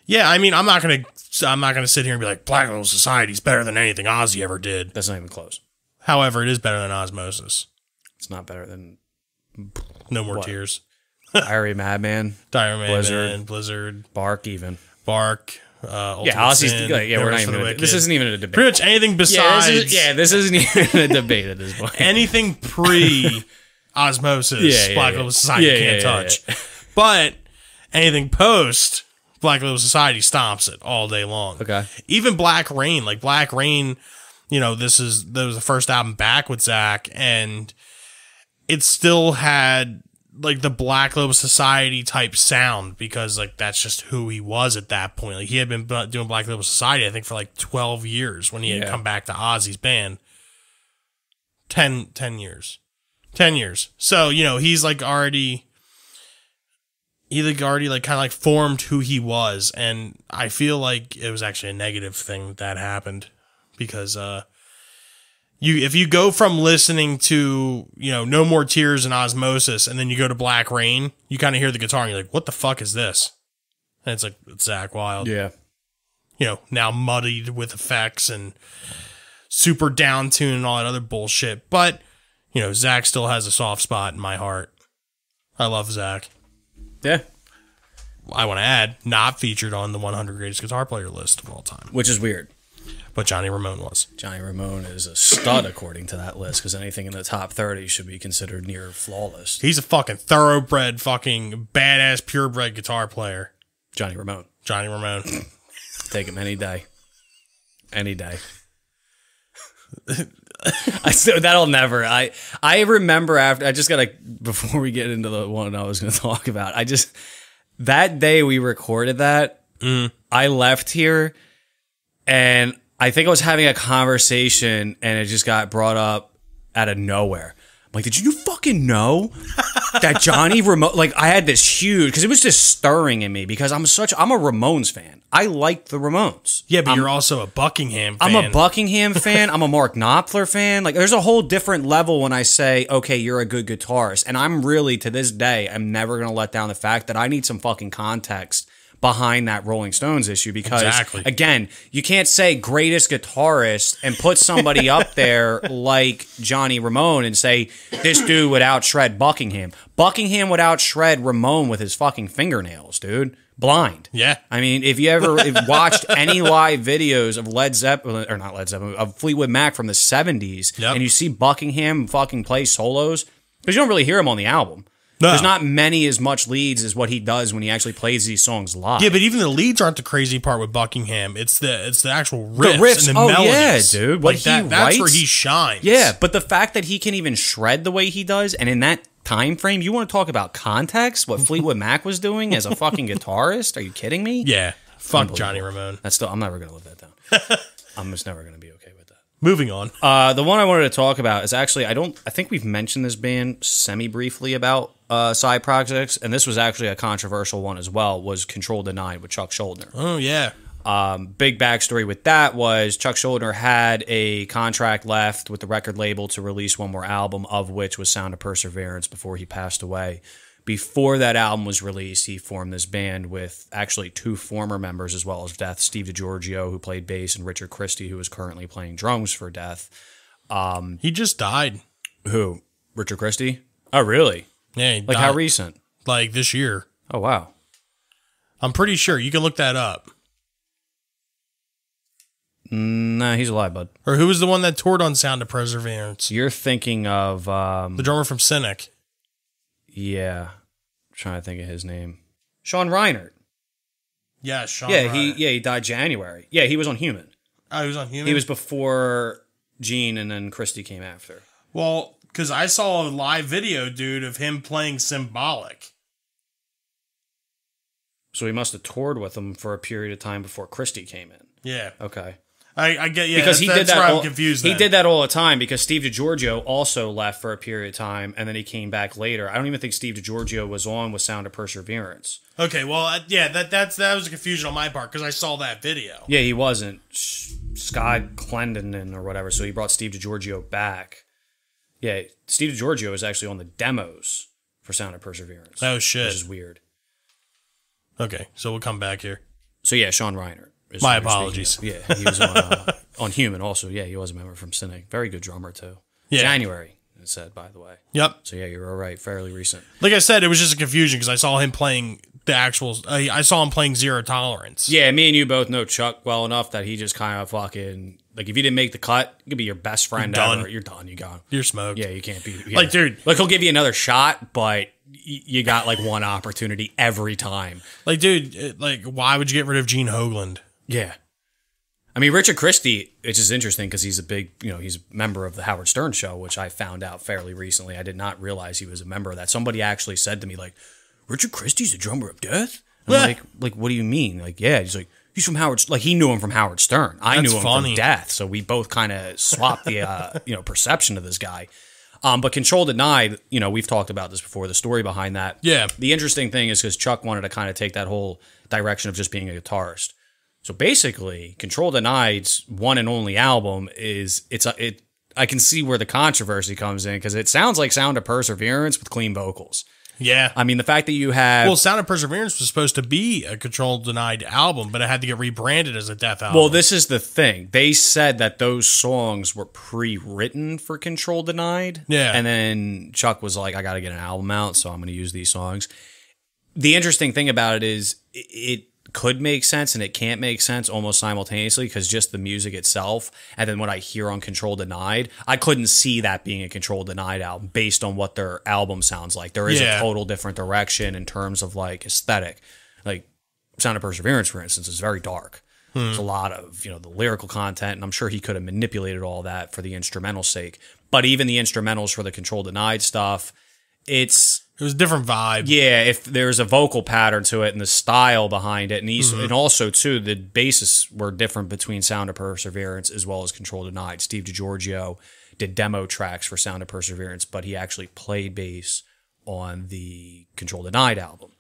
yeah, I mean, I'm not gonna sit here and be like Black Label Society's better than anything Ozzy ever did. That's not even close. However, it is better than Osmosis. It's not better than No More Tears. Diary Madman. Diary Madman, Blizzard. Bark even. Bark. Yeah, Ozzy's Sin, we're not even. This isn't even a debate. Pretty much anything besides. This isn't even a debate at this point. Anything pre Osmosis, Black Label Society can't touch. But anything post Black Label Society stomps it all day long. Okay. Even Black Rain, you know, that was the first album back with Zakk, and it still had like the Black Label Society type sound, because like that's just who he was at that point. Like he had been doing Black Label Society, I think, for like 12 years when he had come back to Ozzy's band. 10 years. 10 years. So, you know, he's like already like kind of like formed who he was, and I feel like it was actually a negative thing that happened, because if you go from listening to, you know, No More Tears and Osmosis, and then you go to Black Rain, you kind of hear the guitar and you're like, what the fuck is this? And it's like, it's Zakk Wylde. Yeah. You know, now muddied with effects and super down tune and all that other bullshit. But, you know, Zakk still has a soft spot in my heart. I love Zakk. Yeah. I want to add, not featured on the 100 greatest guitar player list of all time. Which is weird. But Johnny Ramone was. Johnny Ramone is a stud according to that list, because anything in the top 30 should be considered near flawless. He's a fucking thoroughbred, fucking badass, purebred guitar player. Johnny Ramone. Johnny Ramone. Take him any day. Any day. That'll never. I remember after, I just gotta, before we get into the one I was going to talk about, that day we recorded that, I left here and I think I was having a conversation and it just got brought up out of nowhere. like, did you fucking know that Johnny Ramone, like, I had this huge, because it was just stirring in me, because I'm a Ramones fan. I like the Ramones. Yeah, but you're also a Buckingham fan. I'm a Buckingham fan. I'm a Mark Knopfler fan. Like, there's a whole different level when I say, okay, you're a good guitarist. And I'm really, to this day, I'm never going to let down the fact that I need some fucking context behind that Rolling Stones issue, because again, you can't say greatest guitarist and put somebody up there like Johnny Ramone and say this dude would outshred Buckingham. Buckingham would outshred Ramone with his fucking fingernails, dude. Blind. Yeah. I mean, if you ever watched any live videos of of Fleetwood Mac from the 70s, and you see Buckingham fucking play solos, because you don't really hear him on the album. No. There's not many as much leads as what he does when he actually plays these songs live. Yeah, but even the leads aren't the crazy part with Buckingham. It's the actual riffs and the melodies. Yeah, dude. That's where he shines. Yeah, but the fact that he can even shred the way he does, and in that time frame, you want to talk about context? What Fleetwood Mac was doing as a fucking guitarist? Are you kidding me? Yeah. Fuck Johnny Ramone. I'm never going to live that down. I'm just never going to be okay with that. Moving on. The one I wanted to talk about is actually, I think we've mentioned this band semi-briefly about side projects, and this was actually a controversial one as well, was Control Denied with Chuck Schuldiner. Oh, yeah. Big backstory with that was Chuck Schuldiner had a contract left with the record label to release one more album, of which was Sound of Perseverance, before he passed away. Before that album was released, he formed this band with actually 2 former members as well as Death, Steve DiGiorgio, who played bass, and Richard Christie, who is currently playing drums for Death. He just died. Who? Richard Christie? Oh, really? Yeah, like, how recent? Like this year. Oh, wow. I'm pretty sure. You can look that up. Nah, he's alive, bud. Or who was the one that toured on Sound of Perseverance? You're thinking of... the drummer from Cynic. Yeah. I'm trying to think of his name. Sean Reinert. Yeah, Sean Reinert. He died January. Yeah, he was on Human. Oh, he was on Human? He was before Gene, and then Christie came after. Well, because I saw a live video, dude, of him playing Symbolic. So he must have toured with him for a period of time before Christie came in. Yeah. Okay. I get, yeah, because that's where I'm confused. He did that all the time, because Steve DiGiorgio also left for a period of time, and then he came back later. I don't even think Steve DiGiorgio was on with Sound of Perseverance. Okay, well, yeah, that was a confusion on my part, because I saw that video. Yeah, he wasn't. Scott Clendenin or whatever, so he brought Steve DiGiorgio back. Yeah, Steve DiGiorgio is actually on the demos for Sound of Perseverance. Oh, shit. Which is weird. Okay, so we'll come back here. So, yeah, Sean Reinert. My apologies. Yeah, he was on Human also. Yeah, he was a member from Cynic. Very good drummer, too. Yeah. January, it said, by the way. Yep. So, yeah, you're all right. Fairly recent. Like I said, it was just a confusion because I saw him playing the actual... I saw him playing Zero Tolerance. Yeah, me and you both know Chuck well enough that he just kind of fucking... Like, if you didn't make the cut, he could be your best friend ever. You're done. You got him. You're smoked. Yeah, you can't be... Yeah. Like, dude... Like, he'll give you another shot, but... You got like one opportunity every time. Like, dude, like, why would you get rid of Gene Hoglan? Yeah. I mean, Richard Christie, which is interesting because he's a big, he's a member of the Howard Stern show, which I found out fairly recently. I did not realize he was a member of that. Somebody actually said to me, like, Richard Christie's a drummer of Death? I'm like, what do you mean? Like, yeah. He's like, he's from Howard, like, he knew him from Howard Stern. I knew him from Death. So we both kind of swapped the, perception of this guy. But Control Denied, we've talked about this before, the story behind that. Yeah. The interesting thing is because Chuck wanted to kind of take that whole direction of just being a guitarist. So basically, Control Denied's one and only album I can see where the controversy comes in because it sounds like Sound of Perseverance with clean vocals. Yeah. I mean, the fact that you have... Well, Sound of Perseverance was supposed to be a Control Denied album, but it had to get rebranded as a Death album. Well, this is the thing. They said that those songs were pre-written for Control Denied. Yeah. And then Chuck was like, I got to get an album out, so I'm going to use these songs. The interesting thing about it is it could make sense and it can't make sense almost simultaneously because just the music itself and then what I hear on Control Denied, I couldn't see that being a Control Denied album based on what their album sounds like. There is a total different direction in terms of like aesthetic. Like Sound of Perseverance, for instance, is very dark. There's a lot of, the lyrical content, and I'm sure he could have manipulated all that for the instrumental sake. But even the instrumentals for the Control Denied stuff, it was a different vibe. Yeah, if there's a vocal pattern to it and the style behind it, and also too the bases were different between Sound of Perseverance as well as Control Denied. Steve DiGiorgio did demo tracks for Sound of Perseverance, but he actually played bass on the Control Denied album.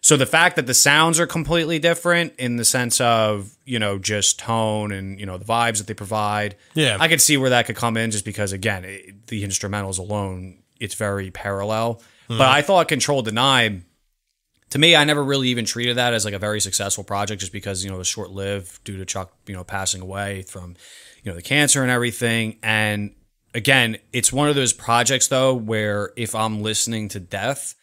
So the fact that the sounds are completely different in the sense of, you know, just tone and, you know, the vibes that they provide. Yeah. I could see where that could come in just because, again, the instrumentals alone, it's very parallel. But I thought Control Denied, to me, I never really even treated that as like a very successful project just because, you know, it was short-lived due to Chuck, you know, passing away from, you know, the cancer and everything. And again, it's one of those projects, though, where if I'm listening to Death,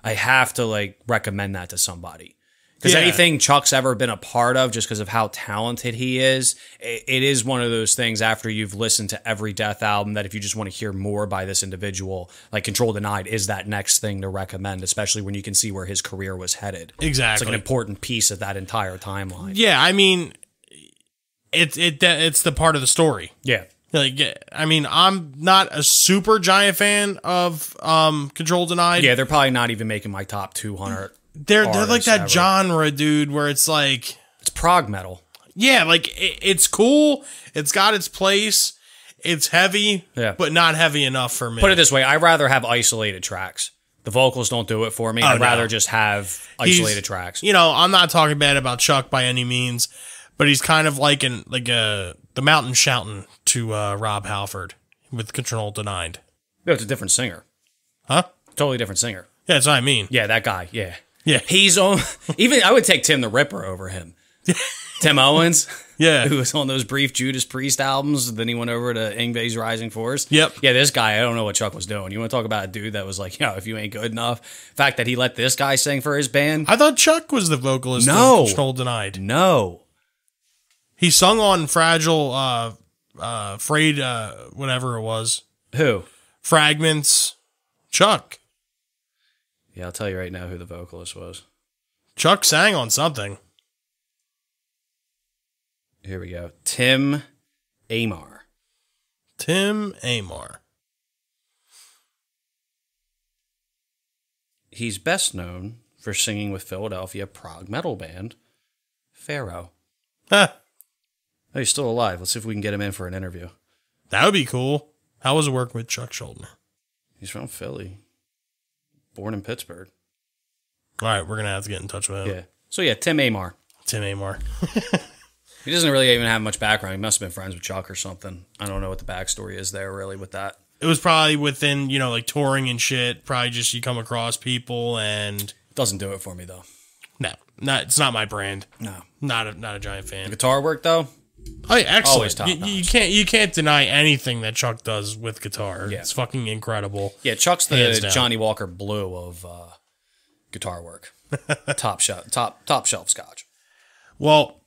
I have to like recommend that to somebody because anything Chuck's ever been a part of, just because of how talented he is, it is one of those things after you've listened to every Death album that if you just want to hear more by this individual, like Control Denied is that next thing to recommend, especially when you can see where his career was headed. Exactly. It's like an important piece of that entire timeline. Yeah, I mean, it's the part of the story. Yeah. Like, I mean, I'm not a super giant fan of Control Denied. Yeah, they're probably not even making my top 200. They're like that ever. genre, dude, where it's like, It's prog metal. yeah, like it's cool. It's got its place. It's heavy, but not heavy enough for me. Put it this way, I'd rather have isolated tracks. The vocals don't do it for me. I'd rather just have isolated tracks. You know, I'm not talking bad about Chuck by any means, but he's kind of like the mountain shouting to Rob Halford with Control Denied. No, it's a different singer. Huh? Totally different singer. Yeah, that's what I mean. Yeah, that guy. Yeah. Yeah. He's on, even I would take Tim the Ripper over him. Tim Owens. Yeah. Who was on those brief Judas Priest albums. Then he went over to Yngwie's Rising Force. Yep. Yeah, this guy, I don't know what Chuck was doing. You want to talk about a dude that was like, yo, if you ain't good enough. The fact that he let this guy sing for his band. I thought Chuck was the vocalist No. of Control Denied. No. He sung on Fragile, Frayed, whatever it was. Who? Fragments. Chuck. Yeah, I'll tell you right now who the vocalist was. Chuck sang on something. Here we go. Tim Amar. Tim Amar. He's best known for singing with Philadelphia prog metal band Pharaoh. Huh. Oh, he's still alive. Let's see if we can get him in for an interview. That would be cool. How was it working with Chuck Schuldiner? He's from Philly. Born in Pittsburgh. All right, we're going to have to get in touch with him. Yeah. So, yeah, Tim Amar. Tim Amar. He doesn't really even have much background. He must have been friends with Chuck or something. I don't know what the backstory is there, really, with that. It was probably within, you know, like touring and shit. Probably just you come across people and... Doesn't do it for me, though. No, it's not my brand. No. Not a giant fan. Guitar work, though? Oh, yeah, excellent. Always top notch. You can't deny anything that Chuck does with guitar. Yeah. It's fucking incredible. Yeah, Chuck's Hands the down. Johnny Walker Blue of guitar work. top shelf scotch. Well,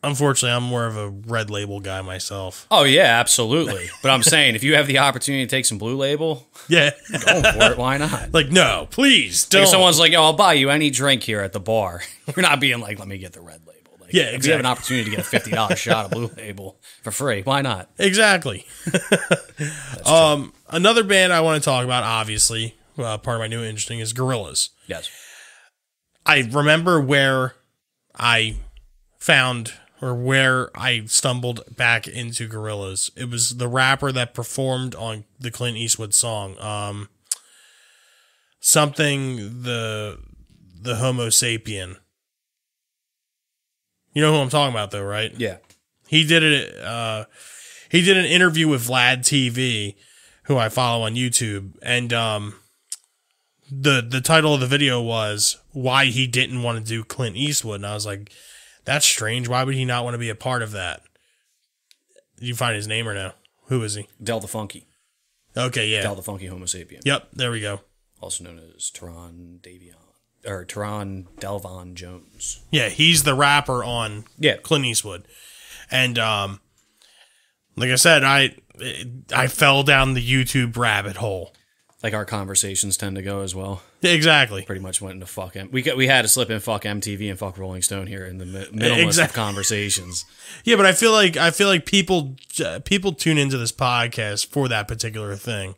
unfortunately, I'm more of a Red Label guy myself. Oh, yeah, absolutely. But I'm saying, if you have the opportunity to take some Blue Label, Yeah. go for it. Why not? Like, no, please don't. Like if someone's like, "Yo, I'll buy you any drink here at the bar." You're not being like, "Let me get the Red Label." Like, Yeah, If you have an exactly. opportunity to get a $50 shot of Blue Label for free, why not? Exactly. Another band I want to talk about, obviously, part of my new interesting is Gorillaz. Yes. I remember where I found or where I stumbled back into Gorillaz. It was the rapper that performed on the Clint Eastwood song, something the Homo Sapien. You know who I'm talking about, though, right? Yeah. He did it. He did an interview with Vlad TV, who I follow on YouTube, and the title of the video was why he didn't want to do Clint Eastwood, and I was like, that's strange. Why would he not want to be a part of that? Did you find his name or no? Who is he? Del the Funky. Okay, yeah. Del the Funky Homo Sapien. Yep, there we go. Also known as Teron Delvon Jones. Yeah, he's the rapper on Yeah. Clint Eastwood, and like I said, I fell down the YouTube rabbit hole. Like our conversations tend to go as well. Yeah, exactly. Pretty much went into fuck M. We had to slip in fuck MTV and fuck Rolling Stone here in the middle of conversations. Yeah, but I feel like people tune into this podcast for that particular thing,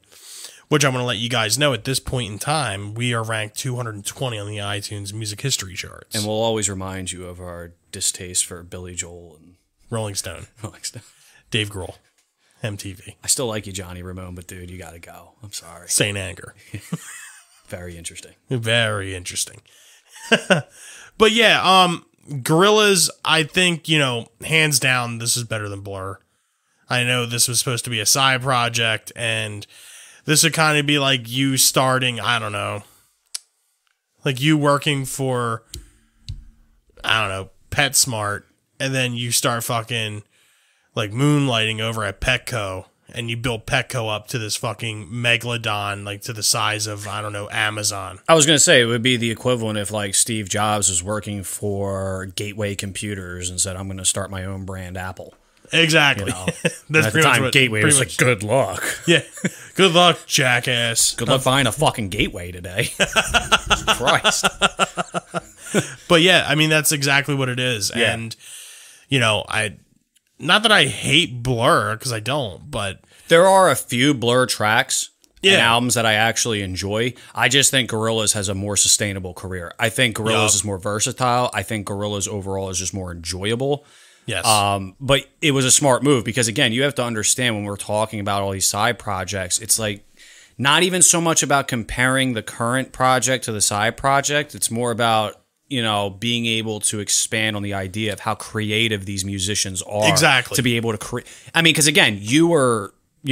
which I'm going to let you guys know at this point in time, we are ranked 220 on the iTunes music history charts. And we'll always remind you of our distaste for Billy Joel and Rolling Stone, Rolling Stone. Dave Grohl. MTV. I still like you, Johnny Ramone, but dude, you got to go. I'm sorry. Saint Anger. Very interesting. Very interesting. But yeah, Gorillaz, I think, hands down, this is better than Blur. I know this was supposed to be a side project, and this would kind of be like you starting, I don't know, like you working for, I don't know, PetSmart, and then you start fucking like moonlighting over at Petco, and you build Petco up to this fucking megalodon, like to the size of, I don't know, Amazon. I was going to say, it would be the equivalent if like Steve Jobs was working for Gateway Computers and said, I'm going to start my own brand, Apple. Exactly. That's at the time, Gateway was like, good luck. Yeah. Good luck, jackass. Good luck buying a fucking Gateway today. Christ. But yeah, I mean, that's exactly what it is. Yeah. And, not that I hate Blur, because I don't, but there are a few Blur tracks and Yeah. albums that I actually enjoy. I just think Gorillaz has a more sustainable career. I think Gorillaz is more versatile. I think Gorillaz overall is just more enjoyable. yes. But it was a smart move because, again, you have to understand when we're talking about all these side projects, it's like not even so much about comparing the current project to the side project. It's more about, being able to expand on the idea of how creative these musicians are. Exactly. To be able to create. I mean, because, again, you've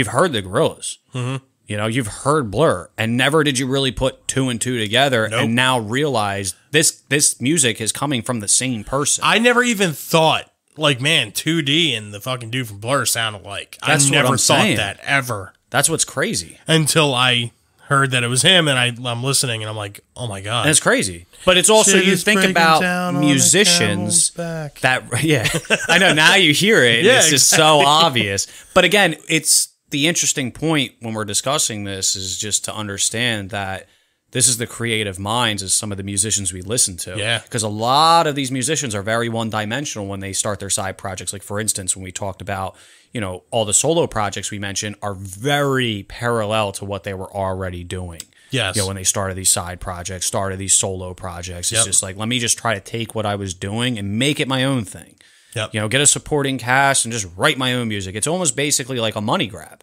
heard the Gorillaz. Mm-hmm. You've heard Blur, and never did you really put two and two together and now realize this music is coming from the same person. I never even thought, like, man, 2D and the fucking dude from Blur sound alike. That's I what never I'm thought saying. that ever. That's what's crazy. Until I heard that it was him, and I'm listening, and I'm like, oh my God. And it's crazy. But it's also, Shit you is think breaking about down on the musicians camel's back. that, yeah, I know, now you hear it, and Yeah, it's just so obvious. But again, it's the interesting point when we're discussing this is just to understand that this is the creative minds of some of the musicians we listen to. Yeah. Because a lot of these musicians are very one-dimensional when they start their side projects. Like, for instance, when we talked about, all the solo projects we mentioned are very parallel to what they were already doing. Yes. When they started these side projects, started these solo projects. It's Yep. just like, let me just try to take what I was doing and make it my own thing. Yep. Get a supporting cast and just write my own music. It's almost basically like a money grab.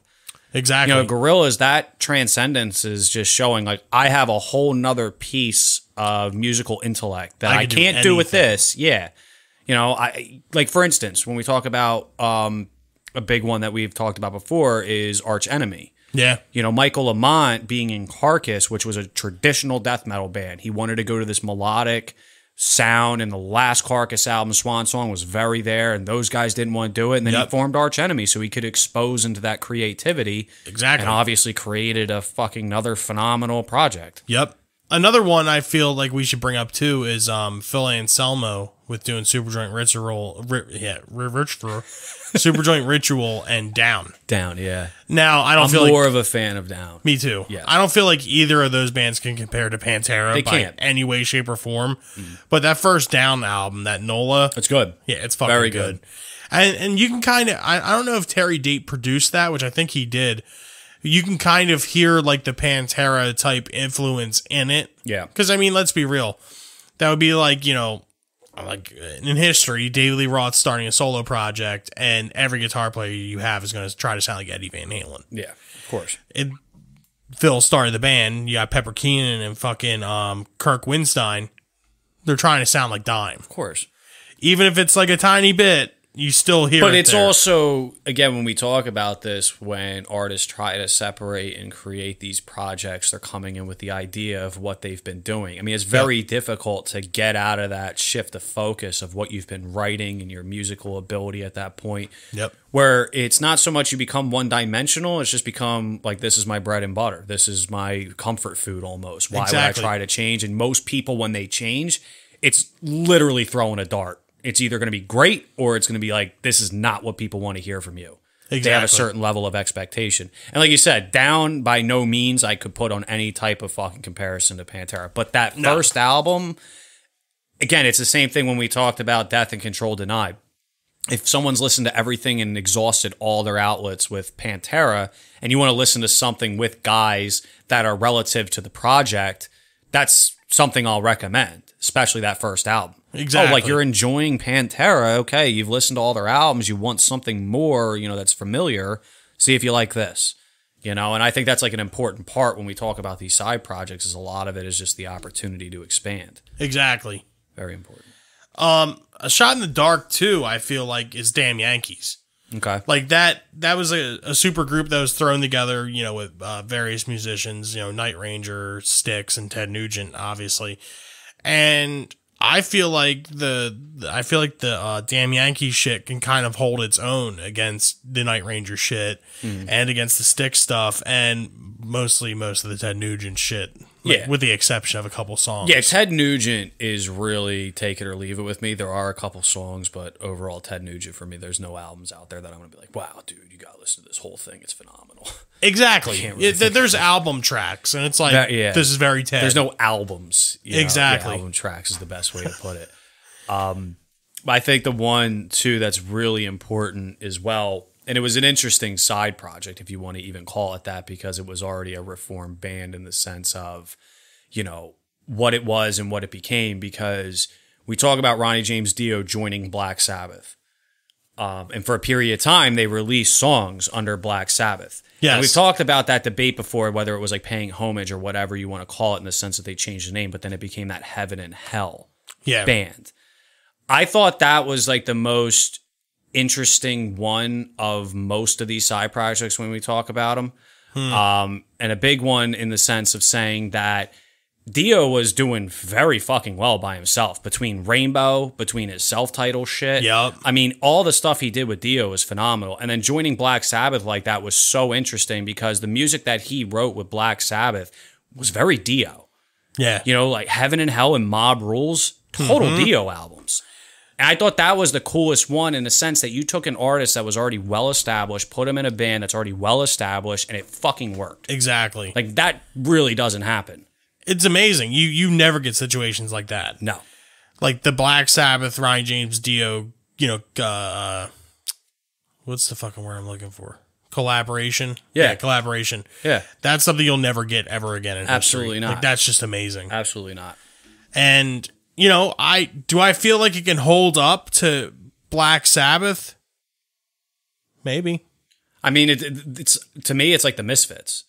Exactly. Gorillaz, that transcendence is just showing like I have a whole nother piece of musical intellect that I can do can't do with anything. this. Yeah. I like, for instance, when we talk about a big one that we've talked about before is Arch Enemy. Yeah. Michael Lamont being in Carcass, which was a traditional death metal band. He wanted to go to this melodic sound, and the last Carcass album, Swan Song, was very there, and those guys didn't want to do it. And then he formed Arch Enemy so he could expose into that creativity. Exactly. And obviously created a fucking another phenomenal project. Yep. Another one I feel like we should bring up too is Phil Anselmo with doing Superjoint Ritual, Superjoint Ritual and Down. Down, yeah. Now I don't I'm feel more like of a fan of Down. me too. Yes. I don't feel like either of those bands can compare to Pantera They by can't. any way, shape, or form. But that first Down album, that NOLA, It's good. yeah, it's fucking Very good. good. And you can kind of I don't know if Terry Date produced that, which I think he did. You can kind of hear like the Pantera type influence in it. Yeah. Because I mean, let's be real. That would be like, like in history, David Lee Roth starting a solo project, and every guitar player you have is going to try to sound like Eddie Van Halen. Yeah, of course. Phil started the band. You got Pepper Keenan and fucking Kirk Winstein. They're trying to sound like Dime. Of course. Even if it's like a tiny bit, you still hear it. But it's there. also, again, when we talk about this, when artists try to separate and create these projects, they're coming in with the idea of what they've been doing. I mean, it's very difficult to get out of that shift of focus of what you've been writing and your musical ability at that point. Yep. Where it's not so much you become one-dimensional, it's just become like, this is my bread and butter. This is my comfort food almost. Why Exactly. would I try to change? And most people, when they change, it's literally throwing a dart. It's either going to be great or it's going to be like, this is not what people want to hear from you. Exactly. They have a certain level of expectation. And like you said, Down by no means I could put on any type of fucking comparison to Pantera. But that first album, again, it's the same thing when we talked about Death and Control Denied. If someone's listened to everything and exhausted all their outlets with Pantera, and you want to listen to something with guys that are relative to the project, that's something I'll recommend, especially that first album. Exactly. Oh, like you're enjoying Pantera. Okay, you've listened to all their albums. You want something more, that's familiar. See if you like this. You know, and I think that's like an important part when we talk about these side projects is a lot of it is just the opportunity to expand. Exactly. Very important. A Shot in the Dark too, I feel like, is Damn Yankees. Okay. Like that was a super group that was thrown together, you know, with various musicians, you know, Night Ranger, Styx, and Ted Nugent, obviously. And I feel like the Damn Yankees shit can kind of hold its own against the Night Ranger shit and against the Styx stuff, and most of the Ted Nugent shit. Like, with the exception of a couple songs. Yeah, Ted Nugent is really take it or leave it with me. There are a couple songs, but overall, Ted Nugent for me, there's no albums out there that I'm going to be like, wow, dude, you got to listen to this whole thing. It's phenomenal. Exactly. Really there's album tracks, and it's like, this is very Ted. There's no albums. Exactly. Yeah, album tracks is the best way to put it. I think the one, too, that's really important as well, and it was an interesting side project, if you want to even call it that, because it was already a reformed band in the sense of, you know, what it was and what it became, because we talk about Ronnie James Dio joining Black Sabbath. And for a period of time, they released songs under Black Sabbath. Yes. And we've talked about that debate before, whether it was like paying homage or whatever you want to call it in the sense that they changed the name, but then it became that Heaven and Hell band. I thought that was like the most interesting one of most of these side projects when we talk about them. And a big one in the sense of saying that Dio was doing very fucking well by himself between Rainbow, between his self-titled shit. Yep. I mean, all the stuff he did with Dio was phenomenal. And then joining Black Sabbath like that was so interesting because the music that he wrote with Black Sabbath was very Dio. Yeah. You know, like Heaven and Hell and Mob Rules, total Dio albums. And I thought that was the coolest one in the sense that you took an artist that was already well-established, put him in a band that's already well-established, and it fucking worked. Exactly. Like, that really doesn't happen. It's amazing. You never get situations like that. No. Like the Black Sabbath, Ronnie James Dio, you know, what's the fucking word I'm looking for? Collaboration? Yeah. Collaboration. Yeah. That's something you'll never get ever again in Absolutely history. not. Like, that's just amazing. Absolutely not. And, you know, I feel like it can hold up to Black Sabbath? Maybe. I mean, it's to me, it's like the Misfits.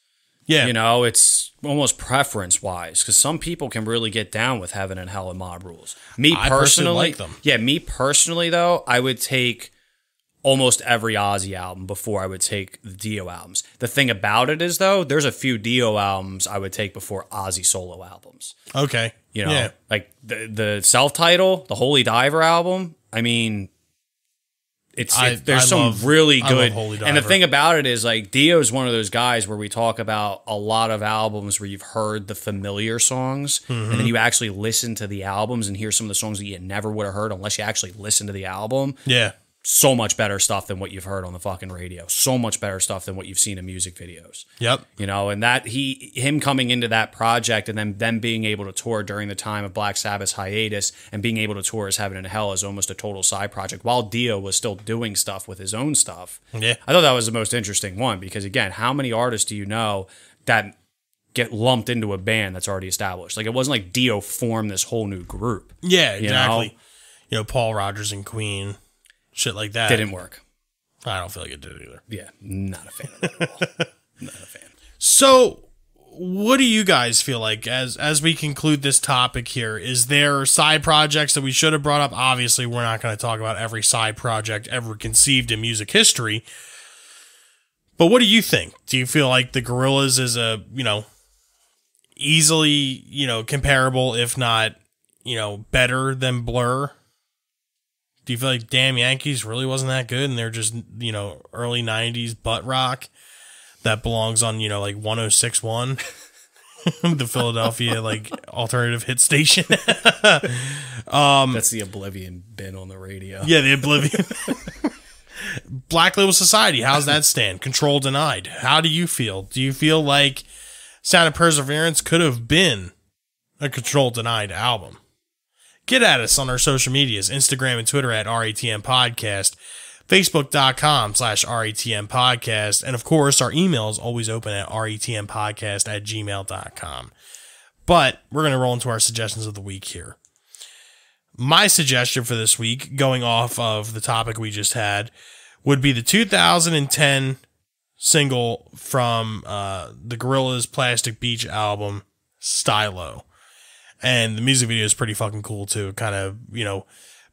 Yeah. You know, it's almost preference-wise, because some people can really get down with Heaven and Hell and Mob Rules. I personally like them. Yeah, me personally, though, I would take almost every Ozzy album before I would take the Dio albums. The thing about it is, though, there's a few Dio albums I would take before Ozzy solo albums. Okay. You know, like the self-title, the Holy Diver album, I mean... There's some really good, and the thing about it is like Dio is one of those guys where we talk about a lot of albums where you've heard the familiar songs, and then you actually listen to the albums and hear some of the songs that you never would have heard unless you actually listen to the album. Yeah. So much better stuff than what you've heard on the fucking radio. So much better stuff than what you've seen in music videos. Yep. You know, and that him coming into that project and then them being able to tour during the time of Black Sabbath's hiatus and being able to tour as Heaven and Hell is almost a total side project while Dio was still doing stuff with his own stuff. Yeah. I thought that was the most interesting one because again, how many artists do you know that get lumped into a band that's already established? Like it wasn't like Dio formed this whole new group. Yeah, exactly. You know, Paul Rodgers and Queen. Shit like that. Didn't work. I don't feel like it did either. Yeah, not a fan of that at all. Not a fan. So, what do you guys feel like as we conclude this topic here? Is there side projects that we should have brought up? Obviously, we're not going to talk about every side project ever conceived in music history. But what do you think? Do you feel like the Gorillaz is a, you know, easily, you know, comparable, if not, you know, better than Blur? Do you feel like Damn Yankees really wasn't that good and they're just, you know, early 90s butt rock that belongs on, you know, like 106.1, the Philadelphia, like, alternative hit station? That's the Oblivion bin on the radio. Yeah, the Oblivion. Black Label Society, how's that stand? Control Denied. How do you feel? Do you feel like Sound of Perseverance could have been a Control Denied album? Get at us on our social medias, Instagram and Twitter at RATM Podcast, Facebook.com/RATM Podcast, and of course, our email is always open at ratmpodcast@gmail.com. But we're going to roll into our suggestions of the week here. My suggestion for this week, going off of the topic we just had, would be the 2010 single from the Gorillaz Plastic Beach album, Stylo. And the music video is pretty fucking cool too. It kind of,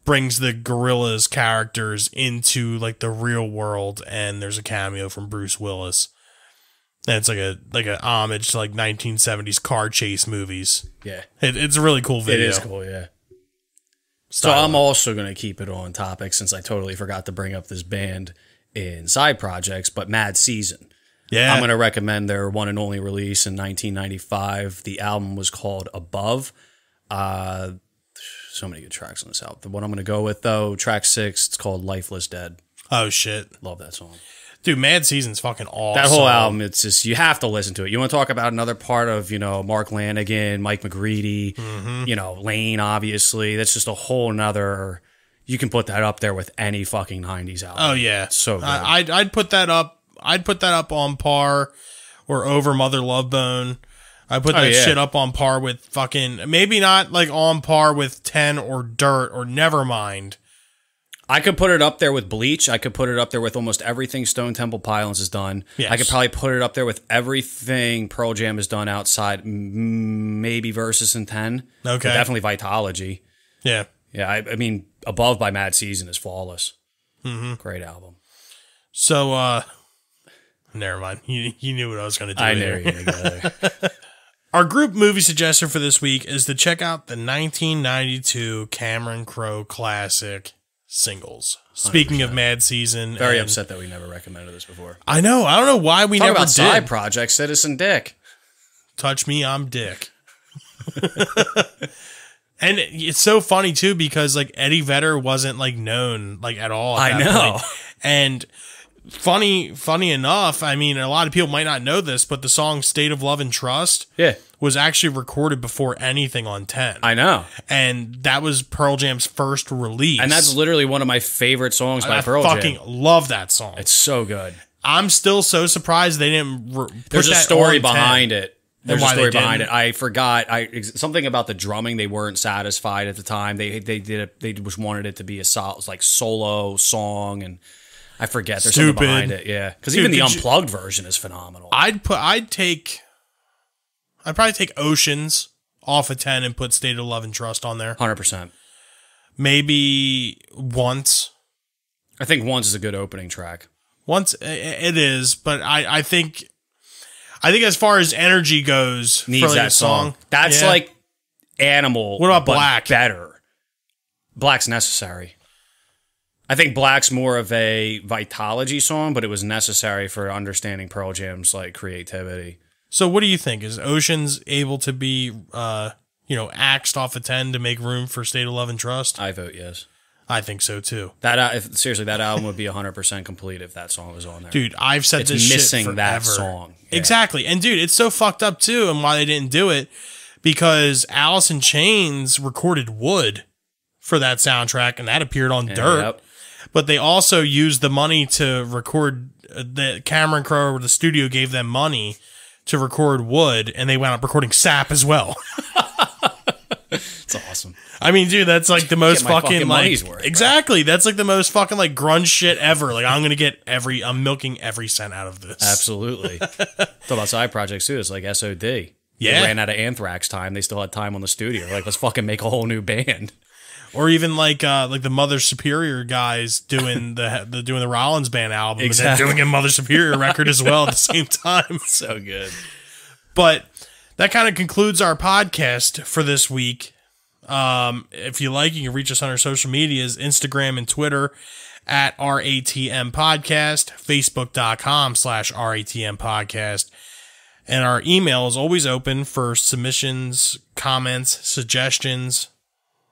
brings the Gorillaz characters into like the real world, and there's a cameo from Bruce Willis. And it's like a homage to like 1970s car chase movies. Yeah. It's a really cool video. It is cool, yeah. So I'm also going to keep it on topic since I totally forgot to bring up this band in side projects, but Mad Season. Yeah. I'm going to recommend their one and only release in 1995. The album was called Above. So many good tracks on this album. The one I'm going to go with, though, track 6, it's called Lifeless Dead. Oh, shit. Love that song. Dude, Mad Season's fucking awesome. That whole album, it's just, you have to listen to it. You want to talk about another part of, Mark Lanigan, Mike McGready, Lane, obviously. That's just a whole nother, you can put that up there with any fucking 90s album. Oh, yeah. It's so good. I'd put that up. I'd put that up on par or over Mother Love Bone. I put that shit up on par with fucking, maybe not like on par with 10 or Dirt or Nevermind. I could put it up there with Bleach. I could put it up there with almost everything Stone Temple Pilots has done. Yes. I could probably put it up there with everything Pearl Jam has done outside, maybe Versus and 10. Okay. But definitely Vitalogy. Yeah. Yeah, I mean, Above by Mad Season is flawless. Great album. So, never mind. You knew what I was going to do. I knew you were going to go there. Our group movie suggestion for this week is to check out the 1992 Cameron Crowe classic, Singles. Speaking 100%. of Mad Season. Very upset that we never recommended this before. I know. I don't know why we never about did. side project, Citizen Dick. Touch me, I'm Dick. And it's so funny too because like Eddie Vedder wasn't like known like at all. At I that know. point. And funny enough, I mean, a lot of people might not know this, but the song "State of Love and Trust" was actually recorded before anything on 10. I know. And that was Pearl Jam's first release. And that's literally one of my favorite songs by Pearl Jam. I fucking love that song. It's so good. I'm still so surprised they didn't put There's a that story on 10. behind it. There's a why they story behind it. didn't. I forgot. Something about the drumming. They weren't satisfied at the time. They just wanted it to be a solo song, and I forget. There's something behind it. Yeah, because even the unplugged version is phenomenal. I'd probably take Oceans off of 10 and put State of Love and Trust on there. 100%. Maybe Once. I think Once is a good opening track. Once it is, but I think as far as energy goes, Needs for like that a song. That's like Animal. What about but Black? Better. Black's necessary. I think Black's more of a Vitalogy song, but it was necessary for understanding Pearl Jam's like creativity. So what do you think? Is Oceans able to be axed off of 10 to make room for State of Love and Trust? I vote yes. I think so too. Seriously, that album would be 100% complete if that song was on there. Dude, I've said it's this shit missing forever. that song. Yeah. Exactly. And dude, it's so fucked up too, and why they didn't do it, because Alice in Chains recorded Wood for that soundtrack, and that appeared on Dirt. Yep. But they also used the money to record, the Cameron Crowe, the studio gave them money to record Wood, and they wound up recording Sap as well. It's awesome. I mean, dude, that's like the most fucking like money's worth, exactly. That's like the most fucking like grunge shit ever. Like I'm milking every cent out of this. Absolutely. Talk about side projects too. It's like SOD. Yeah. They ran out of Anthrax time. They still had time on the studio. Like, let's fucking make a whole new band. Or even like the Mother Superior guys doing the Rollins Band album, Exactly. and then doing a Mother Superior record as well at the same time. So good. But that kind of concludes our podcast for this week. If you like, you can reach us on our social medias, Instagram and Twitter at RATM Podcast, Facebook.com/RATM Podcast. And our email is always open for submissions, comments, suggestions,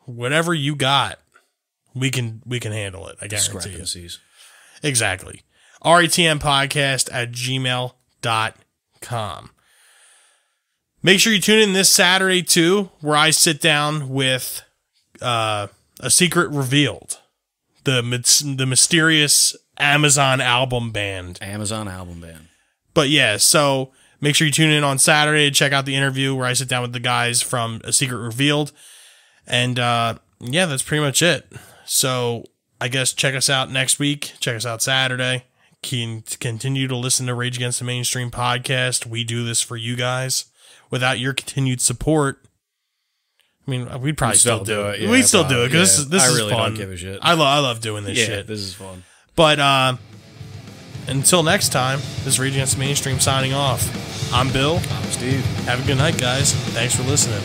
whatever you got. We can handle it. I guarantee you. Discrepancies. Exactly. RATMpodcast@gmail.com. Make sure you tune in this Saturday too, where I sit down with A Secret Revealed, the mysterious Amazon album band. But yeah, so make sure you tune in on Saturday to check out the interview where I sit down with the guys from A Secret Revealed. And yeah, that's pretty much it. So I guess check us out next week. Check us out Saturday. can continue to listen to Rage Against the Mainstream podcast. We do this for you guys. Without your continued support, I mean, we'd probably still do it. Yeah, We'd still do it because this is really fun. Don't give a shit. I love doing this shit. This is fun. But until next time, this is Rage Against the Mainstream signing off. I'm Bill. I'm Steve. Have a good night, guys. Thanks for listening.